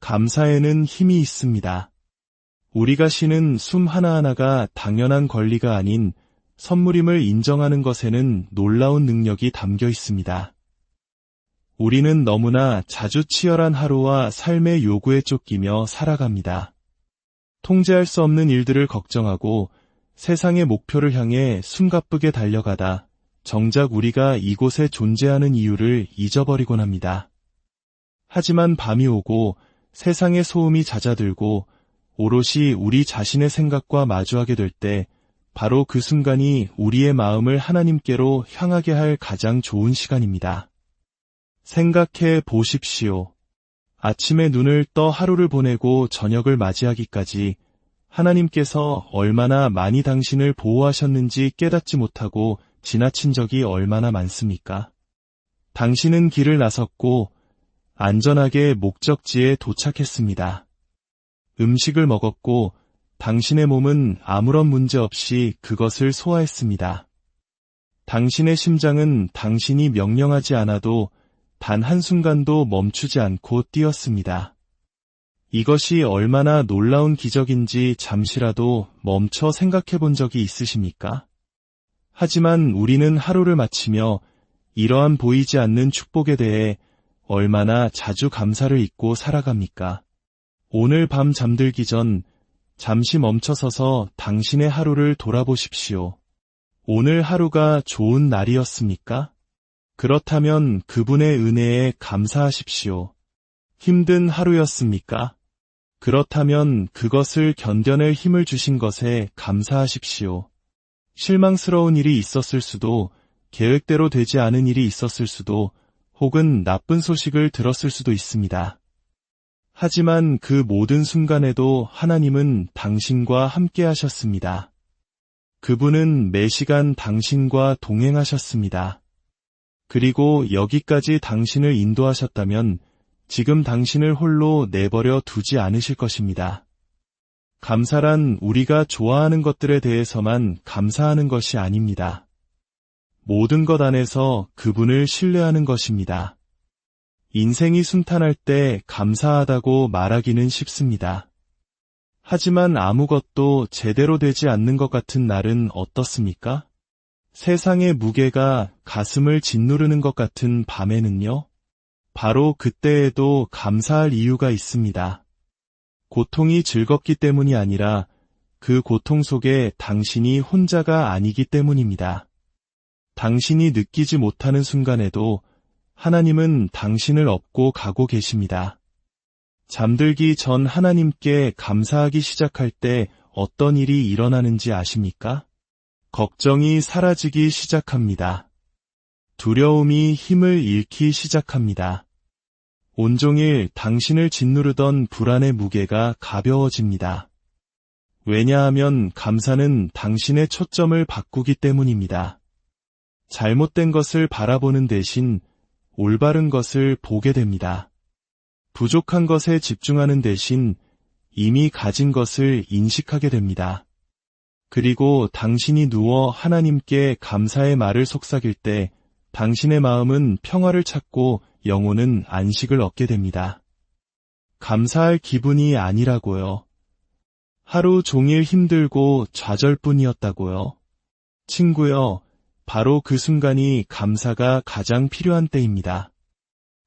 감사에는 힘이 있습니다. 우리가 쉬는 숨 하나하나가 당연한 권리가 아닌 선물임을 인정하는 것에는 놀라운 능력이 담겨 있습니다. 우리는 너무나 자주 치열한 하루와 삶의 요구에 쫓기며 살아갑니다. 통제할 수 없는 일들을 걱정하고 세상의 목표를 향해 숨가쁘게 달려가다 정작 우리가 이곳에 존재하는 이유를 잊어버리곤 합니다. 하지만 밤이 오고 세상의 소음이 잦아들고 오롯이 우리 자신의 생각과 마주하게 될 때 바로 그 순간이 우리의 마음을 하나님께로 향하게 할 가장 좋은 시간입니다. 생각해 보십시오. 아침에 눈을 떠 하루를 보내고 저녁을 맞이하기까지 하나님께서 얼마나 많이 당신을 보호하셨는지 깨닫지 못하고 지나친 적이 얼마나 많습니까? 당신은 길을 나섰고 안전하게 목적지에 도착했습니다. 음식을 먹었고 당신의 몸은 아무런 문제 없이 그것을 소화했습니다. 당신의 심장은 당신이 명령하지 않아도 단 한순간도 멈추지 않고 뛰었습니다. 이것이 얼마나 놀라운 기적인지 잠시라도 멈춰 생각해 본 적이 있으십니까? 하지만 우리는 하루를 마치며 이러한 보이지 않는 축복에 대해 얼마나 자주 감사를 잊고 살아갑니까? 오늘 밤 잠들기 전 잠시 멈춰서서 당신의 하루를 돌아보십시오. 오늘 하루가 좋은 날이었습니까? 그렇다면 그분의 은혜에 감사하십시오. 힘든 하루였습니까? 그렇다면 그것을 견뎌낼 힘을 주신 것에 감사하십시오. 실망스러운 일이 있었을 수도, 계획대로 되지 않은 일이 있었을 수도, 혹은 나쁜 소식을 들었을 수도 있습니다. 하지만 그 모든 순간에도 하나님은 당신과 함께 하셨습니다. 그분은 매 시간 당신과 동행하셨습니다. 그리고 여기까지 당신을 인도하셨다면 지금 당신을 홀로 내버려 두지 않으실 것입니다. 감사란 우리가 좋아하는 것들에 대해서만 감사하는 것이 아닙니다. 모든 것 안에서 그분을 신뢰하는 것입니다. 인생이 순탄할 때 감사하다고 말하기는 쉽습니다. 하지만 아무것도 제대로 되지 않는 것 같은 날은 어떻습니까? 세상의 무게가 가슴을 짓누르는 것 같은 밤에는요? 바로 그때에도 감사할 이유가 있습니다. 고통이 즐겁기 때문이 아니라 그 고통 속에 당신이 혼자가 아니기 때문입니다. 당신이 느끼지 못하는 순간에도 하나님은 당신을 업고 가고 계십니다. 잠들기 전 하나님께 감사하기 시작할 때 어떤 일이 일어나는지 아십니까? 걱정이 사라지기 시작합니다. 두려움이 힘을 잃기 시작합니다. 온종일 당신을 짓누르던 불안의 무게가 가벼워집니다. 왜냐하면 감사는 당신의 초점을 바꾸기 때문입니다. 잘못된 것을 바라보는 대신 올바른 것을 보게 됩니다. 부족한 것에 집중하는 대신 이미 가진 것을 인식하게 됩니다. 그리고 당신이 누워 하나님께 감사의 말을 속삭일 때 당신의 마음은 평화를 찾고 영혼은 안식을 얻게 됩니다. 감사할 기분이 아니라고요. 하루 종일 힘들고 좌절뿐이었다고요. 친구여, 바로 그 순간이 감사가 가장 필요한 때입니다.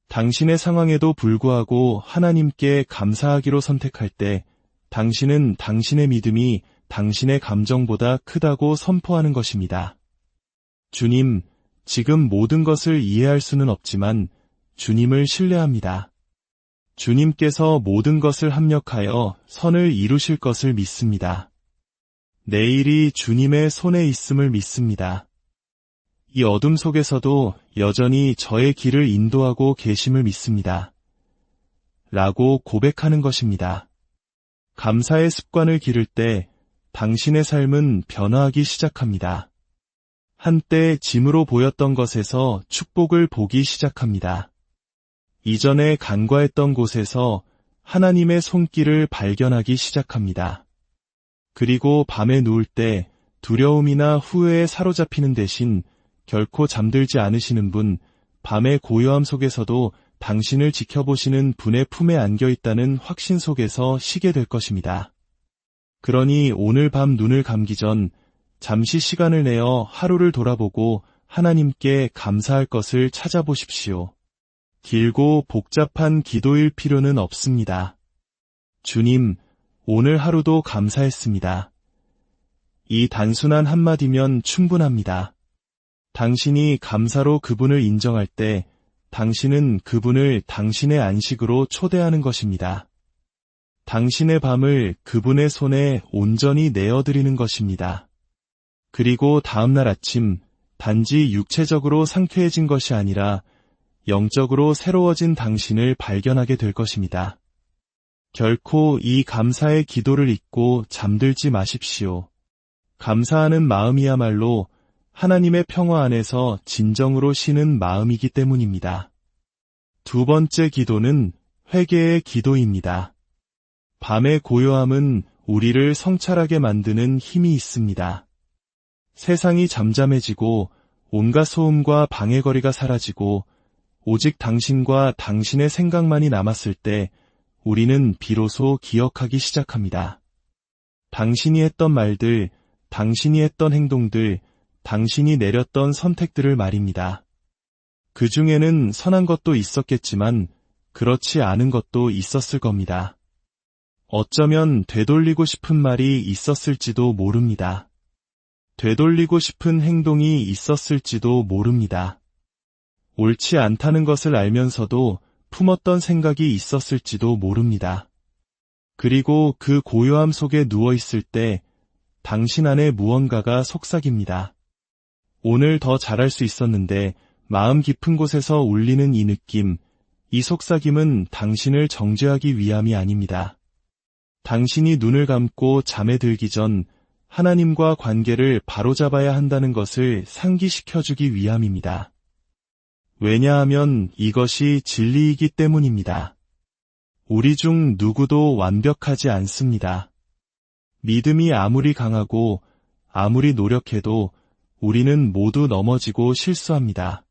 당신의 상황에도 불구하고 하나님께 감사하기로 선택할 때 당신은 당신의 믿음이 당신의 감정보다 크다고 선포하는 것입니다. 주님, 지금 모든 것을 이해할 수는 없지만 주님을 신뢰합니다. 주님께서 모든 것을 합력하여 선을 이루실 것을 믿습니다. 내일이 주님의 손에 있음을 믿습니다. 이 어둠 속에서도 여전히 저의 길을 인도하고 계심을 믿습니다. 라고 고백하는 것입니다. 감사의 습관을 기를 때 당신의 삶은 변화하기 시작합니다. 한때 짐으로 보였던 것에서 축복을 보기 시작합니다. 이전에 간과했던 곳에서 하나님의 손길을 발견하기 시작합니다. 그리고 밤에 누울 때 두려움이나 후회에 사로잡히는 대신 결코 잠들지 않으시는 분, 밤의 고요함 속에서도 당신을 지켜보시는 분의 품에 안겨있다는 확신 속에서 쉬게 될 것입니다. 그러니 오늘 밤 눈을 감기 전 잠시 시간을 내어 하루를 돌아보고 하나님께 감사할 것을 찾아보십시오. 길고 복잡한 기도일 필요는 없습니다. 주님, 오늘 하루도 감사했습니다. 이 단순한 한마디면 충분합니다. 당신이 감사로 그분을 인정할 때 당신은 그분을 당신의 안식으로 초대하는 것입니다. 당신의 밤을 그분의 손에 온전히 내어드리는 것입니다. 그리고 다음날 아침 단지 육체적으로 상쾌해진 것이 아니라 영적으로 새로워진 당신을 발견하게 될 것입니다. 결코 이 감사의 기도를 잊고 잠들지 마십시오. 감사하는 마음이야말로 하나님의 평화 안에서 진정으로 쉬는 마음이기 때문입니다. 두 번째 기도는 회개의 기도입니다. 밤의 고요함은 우리를 성찰하게 만드는 힘이 있습니다. 세상이 잠잠해지고 온갖 소음과 방해거리가 사라지고 오직 당신과 당신의 생각만이 남았을 때 우리는 비로소 기억하기 시작합니다. 당신이 했던 말들, 당신이 했던 행동들, 당신이 내렸던 선택들을 말입니다. 그 중에는 선한 것도 있었겠지만 그렇지 않은 것도 있었을 겁니다. 어쩌면 되돌리고 싶은 말이 있었을지도 모릅니다. 되돌리고 싶은 행동이 있었을지도 모릅니다. 옳지 않다는 것을 알면서도 품었던 생각이 있었을지도 모릅니다. 그리고 그 고요함 속에 누워있을 때 당신 안에 무언가가 속삭입니다. 오늘 더 잘할 수 있었는데 마음 깊은 곳에서 울리는 이 느낌, 이 속삭임은 당신을 정죄하기 위함이 아닙니다. 당신이 눈을 감고 잠에 들기 전 하나님과 관계를 바로잡아야 한다는 것을 상기시켜주기 위함입니다. 왜냐하면 이것이 진리이기 때문입니다. 우리 중 누구도 완벽하지 않습니다. 믿음이 아무리 강하고 아무리 노력해도 우리는 모두 넘어지고 실수합니다.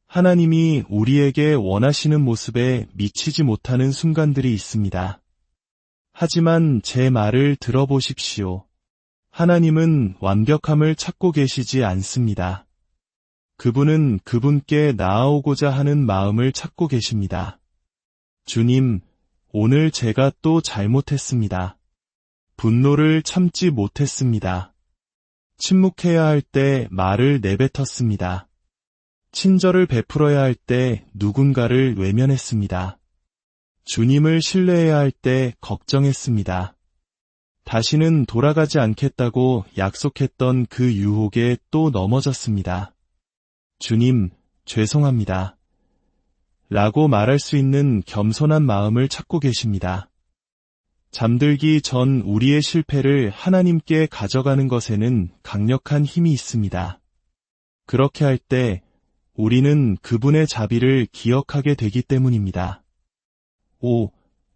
하나님이 우리에게 원하시는 모습에 미치지 못하는 순간들이 있습니다. 하지만 제 말을 들어보십시오. 하나님은 완벽함을 찾고 계시지 않습니다. 그분은 그분께 나아오고자 하는 마음을 찾고 계십니다. 주님, 오늘 제가 또 잘못했습니다. 분노를 참지 못했습니다. 침묵해야 할 때 말을 내뱉었습니다. 친절을 베풀어야 할 때 누군가를 외면했습니다. 주님을 신뢰해야 할 때 걱정했습니다. 다시는 돌아가지 않겠다고 약속했던 그 유혹에 또 넘어졌습니다. 주님, 죄송합니다. 라고 말할 수 있는 겸손한 마음을 찾고 계십니다. 잠들기 전 우리의 실패를 하나님께 가져가는 것에는 강력한 힘이 있습니다. 그렇게 할 때 우리는 그분의 자비를 기억하게 되기 때문입니다. 오,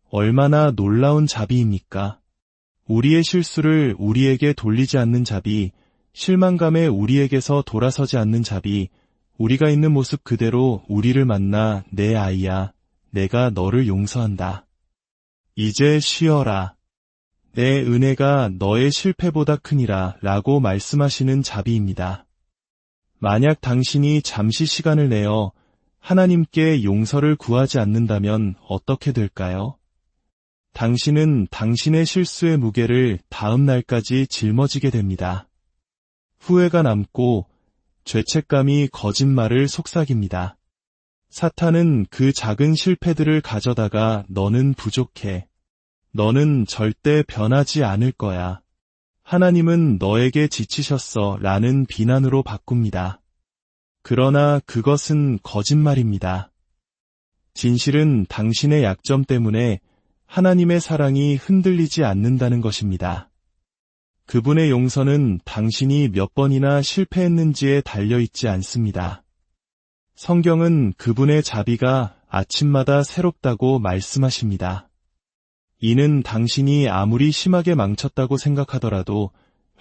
얼마나 놀라운 자비입니까? 우리의 실수를 우리에게 돌리지 않는 자비, 실망감에 우리에게서 돌아서지 않는 자비, 우리가 있는 모습 그대로 우리를 만나 내 아이야, 내가 너를 용서한다. 이제 쉬어라. 내 은혜가 너의 실패보다 크니라 라고 말씀하시는 자비입니다. 만약 당신이 잠시 시간을 내어 하나님께 용서를 구하지 않는다면 어떻게 될까요? 당신은 당신의 실수의 무게를 다음 날까지 짊어지게 됩니다. 후회가 남고 죄책감이 거짓말을 속삭입니다. 사탄은 그 작은 실패들을 가져다가 너는 부족해. 너는 절대 변하지 않을 거야. 하나님은 너에게 지치셨어 라는 비난으로 바꿉니다. 그러나 그것은 거짓말입니다. 진실은 당신의 약점 때문에 하나님의 사랑이 흔들리지 않는다는 것입니다. 그분의 용서는 당신이 몇 번이나 실패했는지에 달려있지 않습니다. 성경은 그분의 자비가 아침마다 새롭다고 말씀하십니다. 이는 당신이 아무리 심하게 망쳤다고 생각하더라도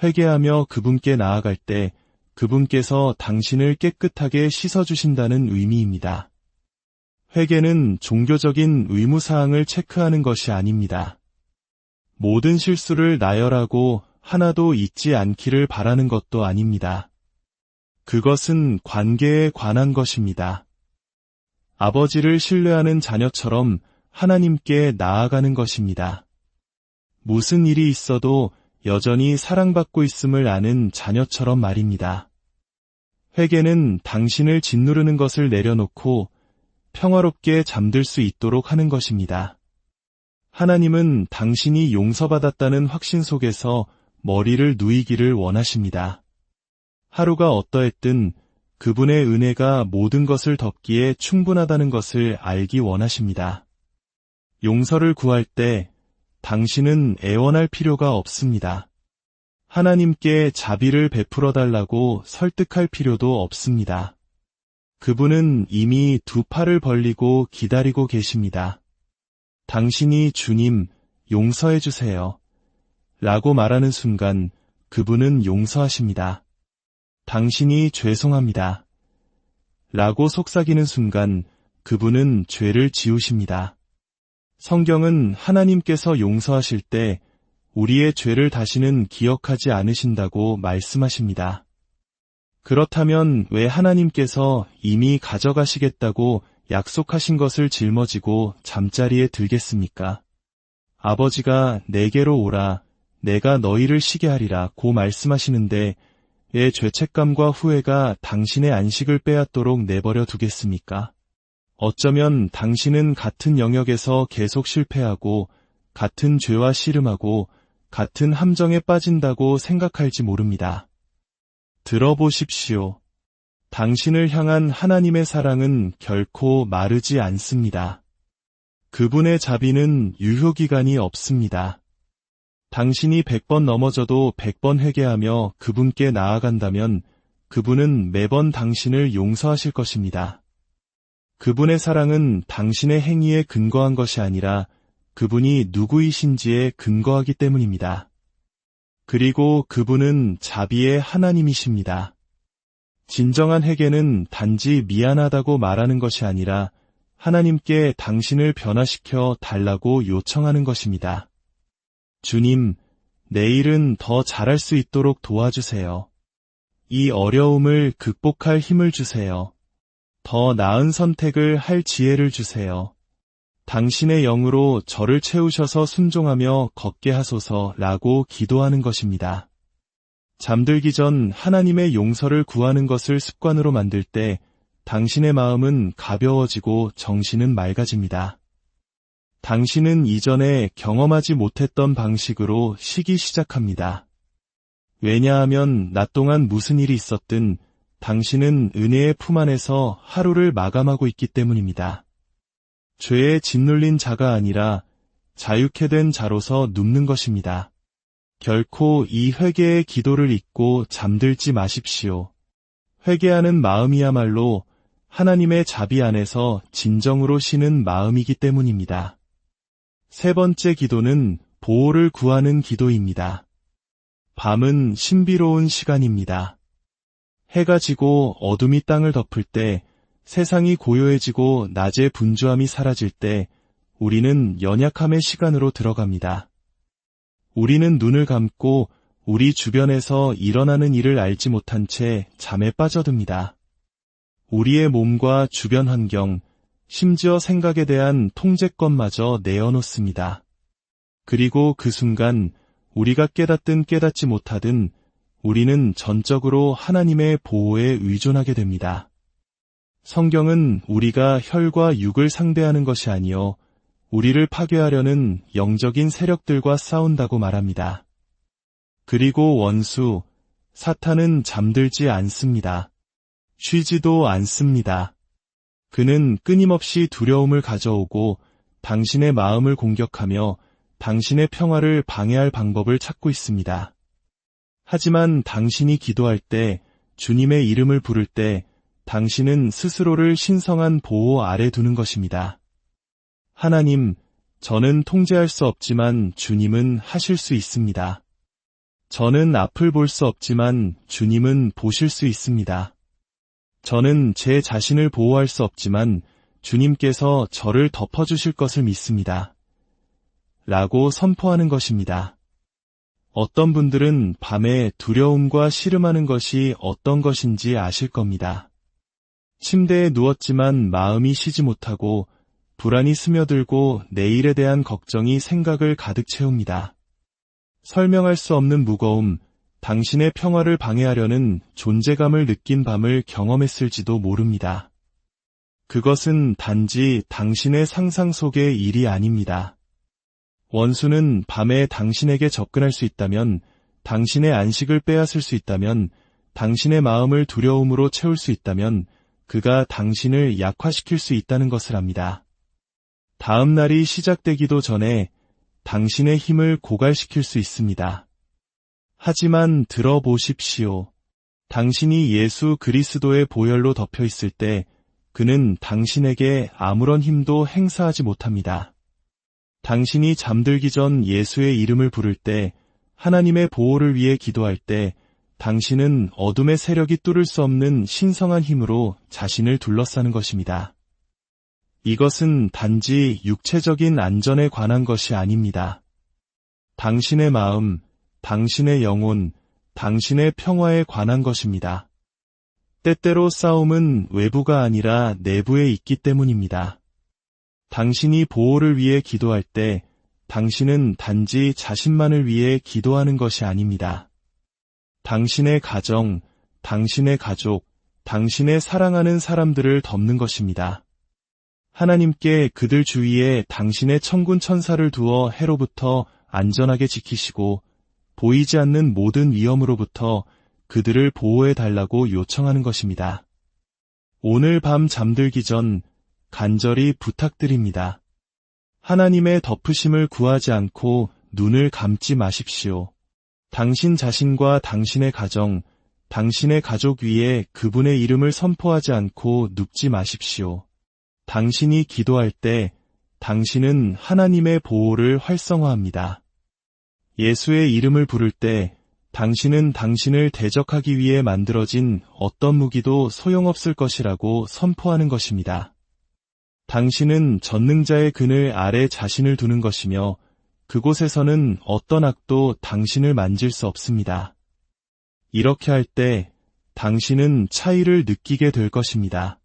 회개하며 그분께 나아갈 때 그분께서 당신을 깨끗하게 씻어주신다는 의미입니다. 회개는 종교적인 의무사항을 체크하는 것이 아닙니다. 모든 실수를 나열하고 하나도 잊지 않기를 바라는 것도 아닙니다. 그것은 관계에 관한 것입니다. 아버지를 신뢰하는 자녀처럼 하나님께 나아가는 것입니다. 무슨 일이 있어도 여전히 사랑받고 있음을 아는 자녀처럼 말입니다. 회개는 당신을 짓누르는 것을 내려놓고 평화롭게 잠들 수 있도록 하는 것입니다. 하나님은 당신이 용서받았다는 확신 속에서 머리를 누이기를 원하십니다. 하루가 어떠했든 그분의 은혜가 모든 것을 덮기에 충분하다는 것을 알기 원하십니다. 용서를 구할 때 당신은 애원할 필요가 없습니다. 하나님께 자비를 베풀어 달라고 설득할 필요도 없습니다. 그분은 이미 두 팔을 벌리고 기다리고 계십니다. 당신이 주님, 용서해 주세요. 라고 말하는 순간 그분은 용서하십니다. 당신이 죄송합니다. 라고 속삭이는 순간 그분은 죄를 지우십니다. 성경은 하나님께서 용서하실 때 우리의 죄를 다시는 기억하지 않으신다고 말씀하십니다. 그렇다면 왜 하나님께서 이미 가져가시겠다고 약속하신 것을 짊어지고 잠자리에 들겠습니까? 아버지가 내게로 오라, 내가 너희를 쉬게 하리라 고 말씀하시는데 왜 죄책감과 후회가 당신의 안식을 빼앗도록 내버려 두겠습니까? 어쩌면 당신은 같은 영역에서 계속 실패하고 같은 죄와 씨름하고 같은 함정에 빠진다고 생각할지 모릅니다. 들어보십시오. 당신을 향한 하나님의 사랑은 결코 마르지 않습니다. 그분의 자비는 유효기간이 없습니다. 당신이 100번 넘어져도 100번 회개하며 그분께 나아간다면 그분은 매번 당신을 용서하실 것입니다. 그분의 사랑은 당신의 행위에 근거한 것이 아니라 그분이 누구이신지에 근거하기 때문입니다. 그리고 그분은 자비의 하나님이십니다. 진정한 회개는 단지 미안하다고 말하는 것이 아니라 하나님께 당신을 변화시켜 달라고 요청하는 것입니다. 주님, 내일은 더 잘할 수 있도록 도와주세요. 이 어려움을 극복할 힘을 주세요. 더 나은 선택을 할 지혜를 주세요. 당신의 영으로 저를 채우셔서 순종하며 걷게 하소서라고 기도하는 것입니다. 잠들기 전 하나님의 용서를 구하는 것을 습관으로 만들 때 당신의 마음은 가벼워지고 정신은 맑아집니다. 당신은 이전에 경험하지 못했던 방식으로 쉬기 시작합니다. 왜냐하면 낮 동안 무슨 일이 있었든 당신은 은혜의 품 안에서 하루를 마감하고 있기 때문입니다. 죄에 짓눌린 자가 아니라 자유케 된 자로서 눕는 것입니다. 결코 이 회개의 기도를 잊고 잠들지 마십시오. 회개하는 마음이야말로 하나님의 자비 안에서 진정으로 쉬는 마음이기 때문입니다. 세 번째 기도는 보호를 구하는 기도입니다. 밤은 신비로운 시간입니다. 해가 지고 어둠이 땅을 덮을 때, 세상이 고요해지고 낮의 분주함이 사라질 때 우리는 연약함의 시간으로 들어갑니다. 우리는 눈을 감고 우리 주변에서 일어나는 일을 알지 못한 채 잠에 빠져듭니다. 우리의 몸과 주변 환경, 심지어 생각에 대한 통제권마저 내어놓습니다. 그리고 그 순간 우리가 깨닫든 깨닫지 못하든 우리는 전적으로 하나님의 보호에 의존하게 됩니다. 성경은 우리가 혈과 육을 상대하는 것이 아니요 우리를 파괴하려는 영적인 세력들과 싸운다고 말합니다. 그리고 원수, 사탄은 잠들지 않습니다. 쉬지도 않습니다. 그는 끊임없이 두려움을 가져오고 당신의 마음을 공격하며 당신의 평화를 방해할 방법을 찾고 있습니다. 하지만 당신이 기도할 때, 주님의 이름을 부를 때 당신은 스스로를 신성한 보호 아래 두는 것입니다. 하나님, 저는 통제할 수 없지만 주님은 하실 수 있습니다. 저는 앞을 볼 수 없지만 주님은 보실 수 있습니다. 저는 제 자신을 보호할 수 없지만 주님께서 저를 덮어주실 것을 믿습니다. 라고 선포하는 것입니다. 어떤 분들은 밤에 두려움과 씨름하는 것이 어떤 것인지 아실 겁니다. 침대에 누웠지만 마음이 쉬지 못하고 불안이 스며들고 내일에 대한 걱정이 생각을 가득 채웁니다. 설명할 수 없는 무거움, 당신의 평화를 방해하려는 존재감을 느낀 밤을 경험했을지도 모릅니다. 그것은 단지 당신의 상상 속의 일이 아닙니다. 원수는 밤에 당신에게 접근할 수 있다면, 당신의 안식을 빼앗을 수 있다면, 당신의 마음을 두려움으로 채울 수 있다면 그가 당신을 약화시킬 수 있다는 것을 압니다. 다음 날이 시작되기도 전에 당신의 힘을 고갈시킬 수 있습니다. 하지만 들어보십시오. 당신이 예수 그리스도의 보혈로 덮여 있을 때 그는 당신에게 아무런 힘도 행사하지 못합니다. 당신이 잠들기 전 예수의 이름을 부를 때, 하나님의 보호를 위해 기도할 때 당신은 어둠의 세력이 뚫을 수 없는 신성한 힘으로 자신을 둘러싸는 것입니다. 이것은 단지 육체적인 안전에 관한 것이 아닙니다. 당신의 마음, 당신의 영혼, 당신의 평화에 관한 것입니다. 때때로 싸움은 외부가 아니라 내부에 있기 때문입니다. 당신이 보호를 위해 기도할 때 당신은 단지 자신만을 위해 기도하는 것이 아닙니다. 당신의 가정, 당신의 가족, 당신의 사랑하는 사람들을 덮는 것입니다. 하나님께 그들 주위에 당신의 천군 천사를 두어 해로부터 안전하게 지키시고 보이지 않는 모든 위험으로부터 그들을 보호해 달라고 요청하는 것입니다. 오늘 밤 잠들기 전 간절히 부탁드립니다. 하나님의 덮으심을 구하지 않고 눈을 감지 마십시오. 당신 자신과 당신의 가정, 당신의 가족 위에 그분의 이름을 선포하지 않고 눕지 마십시오. 당신이 기도할 때 당신은 하나님의 보호를 활성화합니다. 예수의 이름을 부를 때 당신은 당신을 대적하기 위해 만들어진 어떤 무기도 소용없을 것이라고 선포하는 것입니다. 당신은 전능자의 그늘 아래 자신을 두는 것이며 그곳에서는 어떤 악도 당신을 만질 수 없습니다. 이렇게 할 때 당신은 차이를 느끼게 될 것입니다.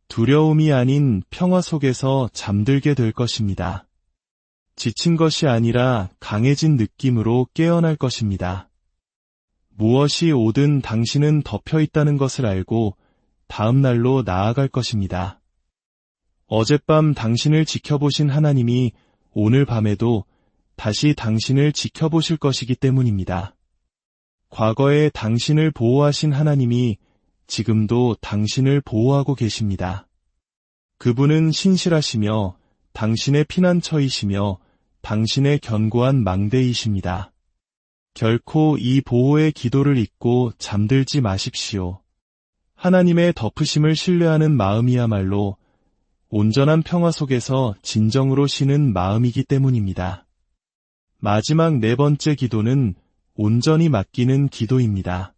두려움이 아닌 평화 속에서 잠들게 될 것입니다. 지친 것이 아니라 강해진 느낌으로 깨어날 것입니다. 무엇이 오든 당신은 덮여 있다는 것을 알고 다음 날로 나아갈 것입니다. 어젯밤 당신을 지켜보신 하나님이 오늘 밤에도 다시 당신을 지켜보실 것이기 때문입니다. 과거에 당신을 보호하신 하나님이 지금도 당신을 보호하고 계십니다. 그분은 신실하시며 당신의 피난처이시며 당신의 견고한 망대이십니다. 결코 이 보호의 기도를 잊고 잠들지 마십시오. 하나님의 덮으심을 신뢰하는 마음이야말로 온전한 평화 속에서 진정으로 쉬는 마음이기 때문입니다. 마지막 네 번째 기도는 온전히 맡기는 기도입니다.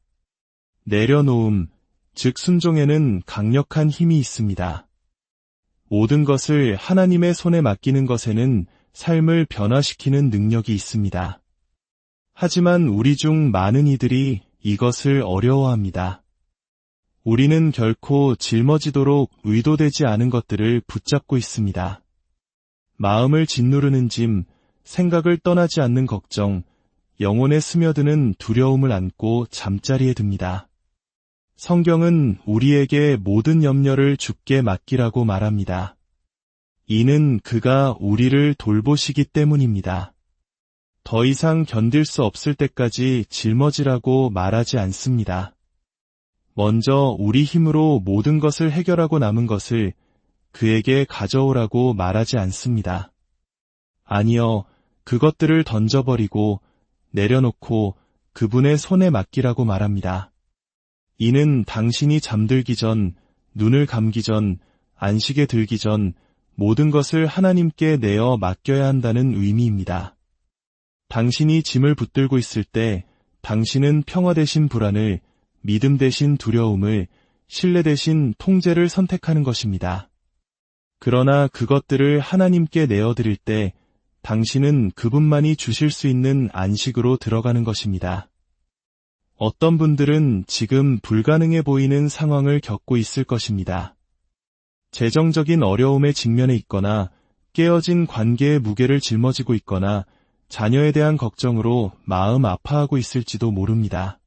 내려놓음, 즉 순종에는 강력한 힘이 있습니다. 모든 것을 하나님의 손에 맡기는 것에는 삶을 변화시키는 능력이 있습니다. 하지만 우리 중 많은 이들이 이것을 어려워합니다. 우리는 결코 짊어지도록 의도되지 않은 것들을 붙잡고 있습니다. 마음을 짓누르는 짐, 생각을 떠나지 않는 걱정, 영혼에 스며드는 두려움을 안고 잠자리에 듭니다. 성경은 우리에게 모든 염려를 주께 맡기라고 말합니다. 이는 그가 우리를 돌보시기 때문입니다. 더 이상 견딜 수 없을 때까지 짊어지라고 말하지 않습니다. 먼저 우리 힘으로 모든 것을 해결하고 남은 것을 그에게 가져오라고 말하지 않습니다. 아니요, 그것들을 던져버리고 내려놓고 그분의 손에 맡기라고 말합니다. 이는 당신이 잠들기 전, 눈을 감기 전, 안식에 들기 전 모든 것을 하나님께 내어 맡겨야 한다는 의미입니다. 당신이 짐을 붙들고 있을 때 당신은 평화 대신 불안을, 믿음 대신 두려움을, 신뢰 대신 통제를 선택하는 것입니다. 그러나 그것들을 하나님께 내어드릴 때 당신은 그분만이 주실 수 있는 안식으로 들어가는 것입니다. 어떤 분들은 지금 불가능해 보이는 상황을 겪고 있을 것입니다. 재정적인 어려움에 직면해 있거나 깨어진 관계의 무게를 짊어지고 있거나 자녀에 대한 걱정으로 마음 아파하고 있을지도 모릅니다.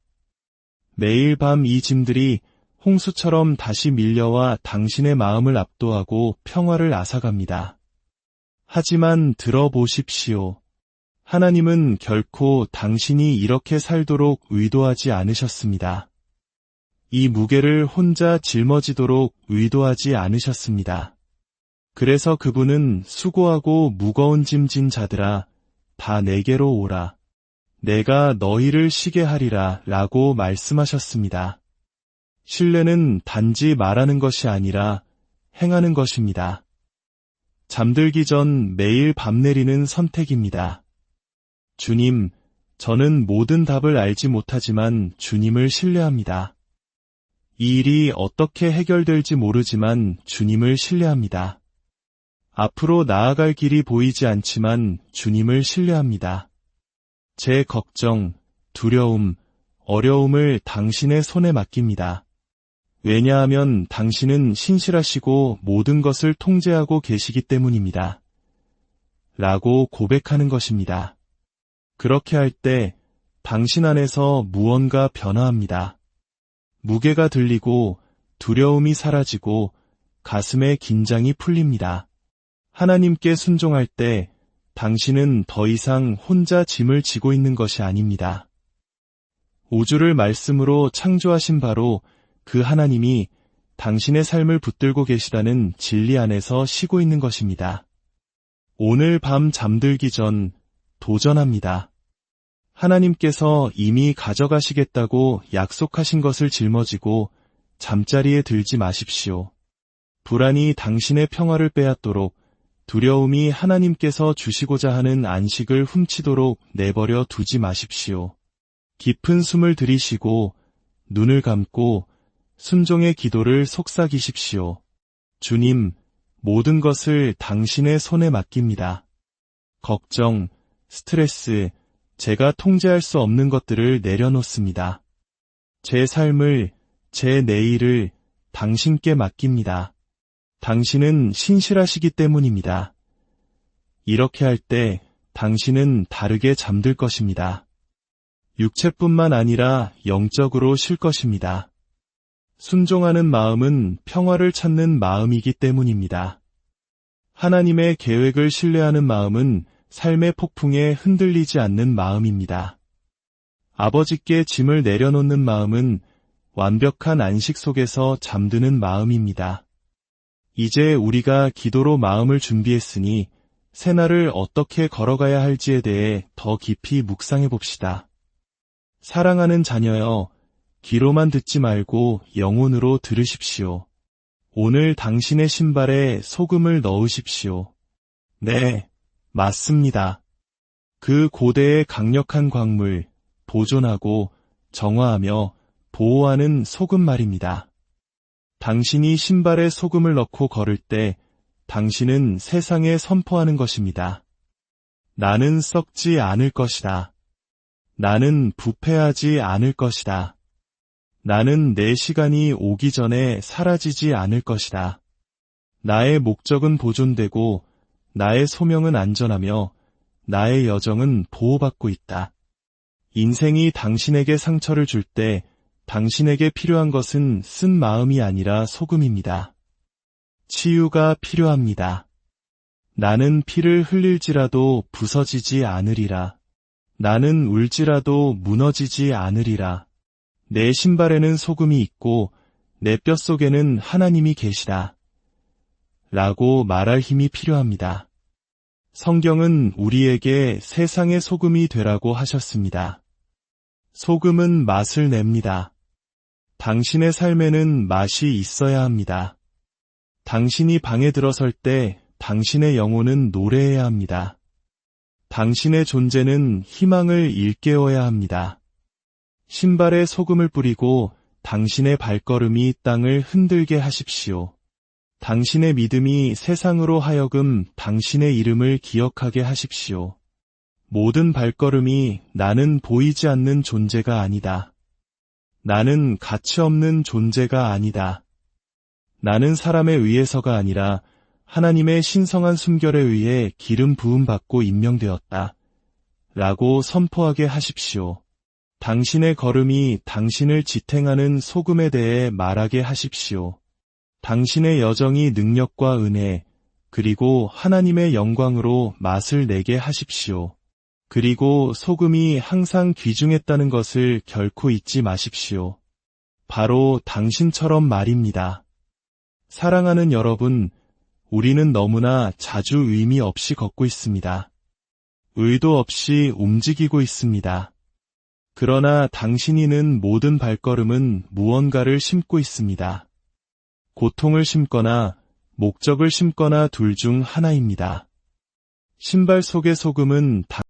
매일 밤 이 짐들이 홍수처럼 다시 밀려와 당신의 마음을 압도하고 평화를 앗아갑니다. 하지만 들어보십시오. 하나님은 결코 당신이 이렇게 살도록 의도하지 않으셨습니다. 이 무게를 혼자 짊어지도록 의도하지 않으셨습니다. 그래서 그분은 수고하고 무거운 짐진 자들아, 다 내게로 오라. 내가 너희를 쉬게 하리라 라고 말씀하셨습니다. 신뢰는 단지 말하는 것이 아니라 행하는 것입니다. 잠들기 전 매일 밤 내리는 선택입니다. 주님, 저는 모든 답을 알지 못하지만 주님을 신뢰합니다. 이 일이 어떻게 해결될지 모르지만 주님을 신뢰합니다. 앞으로 나아갈 길이 보이지 않지만 주님을 신뢰합니다. 제 걱정, 두려움, 어려움을 당신의 손에 맡깁니다. 왜냐하면 당신은 신실하시고 모든 것을 통제하고 계시기 때문입니다. 라고 고백하는 것입니다. 그렇게 할 때 당신 안에서 무언가 변화합니다. 무게가 들리고 두려움이 사라지고 가슴의 긴장이 풀립니다. 하나님께 순종할 때 당신은 더 이상 혼자 짐을 지고 있는 것이 아닙니다. 우주를 말씀으로 창조하신 바로 그 하나님이 당신의 삶을 붙들고 계시다는 진리 안에서 쉬고 있는 것입니다. 오늘 밤 잠들기 전 도전합니다. 하나님께서 이미 가져가시겠다고 약속하신 것을 짊어지고 잠자리에 들지 마십시오. 불안이 당신의 평화를 빼앗도록, 두려움이 하나님께서 주시고자 하는 안식을 훔치도록 내버려 두지 마십시오. 깊은 숨을 들이쉬고 눈을 감고 순종의 기도를 속삭이십시오. 주님, 모든 것을 당신의 손에 맡깁니다. 걱정, 스트레스, 제가 통제할 수 없는 것들을 내려놓습니다. 제 삶을, 제 내일을 당신께 맡깁니다. 당신은 신실하시기 때문입니다. 이렇게 할 때 당신은 다르게 잠들 것입니다. 육체뿐만 아니라 영적으로 쉴 것입니다. 순종하는 마음은 평화를 찾는 마음이기 때문입니다. 하나님의 계획을 신뢰하는 마음은 삶의 폭풍에 흔들리지 않는 마음입니다. 아버지께 짐을 내려놓는 마음은 완벽한 안식 속에서 잠드는 마음입니다. 이제 우리가 기도로 마음을 준비했으니 새날을 어떻게 걸어가야 할지에 대해 더 깊이 묵상해 봅시다. 사랑하는 자녀여, 귀로만 듣지 말고 영혼으로 들으십시오. 오늘 당신의 신발에 소금을 넣으십시오. 네, 맞습니다. 그 고대의 강력한 광물, 보존하고 정화하며 보호하는 소금 말입니다. 당신이 신발에 소금을 넣고 걸을 때 당신은 세상에 선포하는 것입니다. 나는 썩지 않을 것이다. 나는 부패하지 않을 것이다. 나는 내 시간이 오기 전에 사라지지 않을 것이다. 나의 목적은 보존되고 나의 소명은 안전하며 나의 여정은 보호받고 있다. 인생이 당신에게 상처를 줄 때 당신에게 필요한 것은 쓴 마음이 아니라 소금입니다. 치유가 필요합니다. 나는 피를 흘릴지라도 부서지지 않으리라. 나는 울지라도 무너지지 않으리라. 내 신발에는 소금이 있고 내 뼛속에는 하나님이 계시다. 라고 말할 힘이 필요합니다. 성경은 우리에게 세상의 소금이 되라고 하셨습니다. 소금은 맛을 냅니다. 당신의 삶에는 맛이 있어야 합니다. 당신이 방에 들어설 때 당신의 영혼은 노래해야 합니다. 당신의 존재는 희망을 일깨워야 합니다. 신발에 소금을 뿌리고 당신의 발걸음이 땅을 흔들게 하십시오. 당신의 믿음이 세상으로 하여금 당신의 이름을 기억하게 하십시오. 모든 발걸음이 나는 보이지 않는 존재가 아니다. 나는 가치 없는 존재가 아니다. 나는 사람에 의해서가 아니라 하나님의 신성한 숨결에 의해 기름 부음 받고 임명되었다. 라고 선포하게 하십시오. 당신의 걸음이 당신을 지탱하는 소금에 대해 말하게 하십시오. 당신의 여정이 능력과 은혜, 그리고 하나님의 영광으로 맛을 내게 하십시오. 그리고 소금이 항상 귀중했다는 것을 결코 잊지 마십시오. 바로 당신처럼 말입니다. 사랑하는 여러분, 우리는 너무나 자주 의미 없이 걷고 있습니다. 의도 없이 움직이고 있습니다. 그러나 당신이는 모든 발걸음은 무언가를 심고 있습니다. 고통을 심거나 목적을 심거나 둘 중 하나입니다. 신발 속의 소금은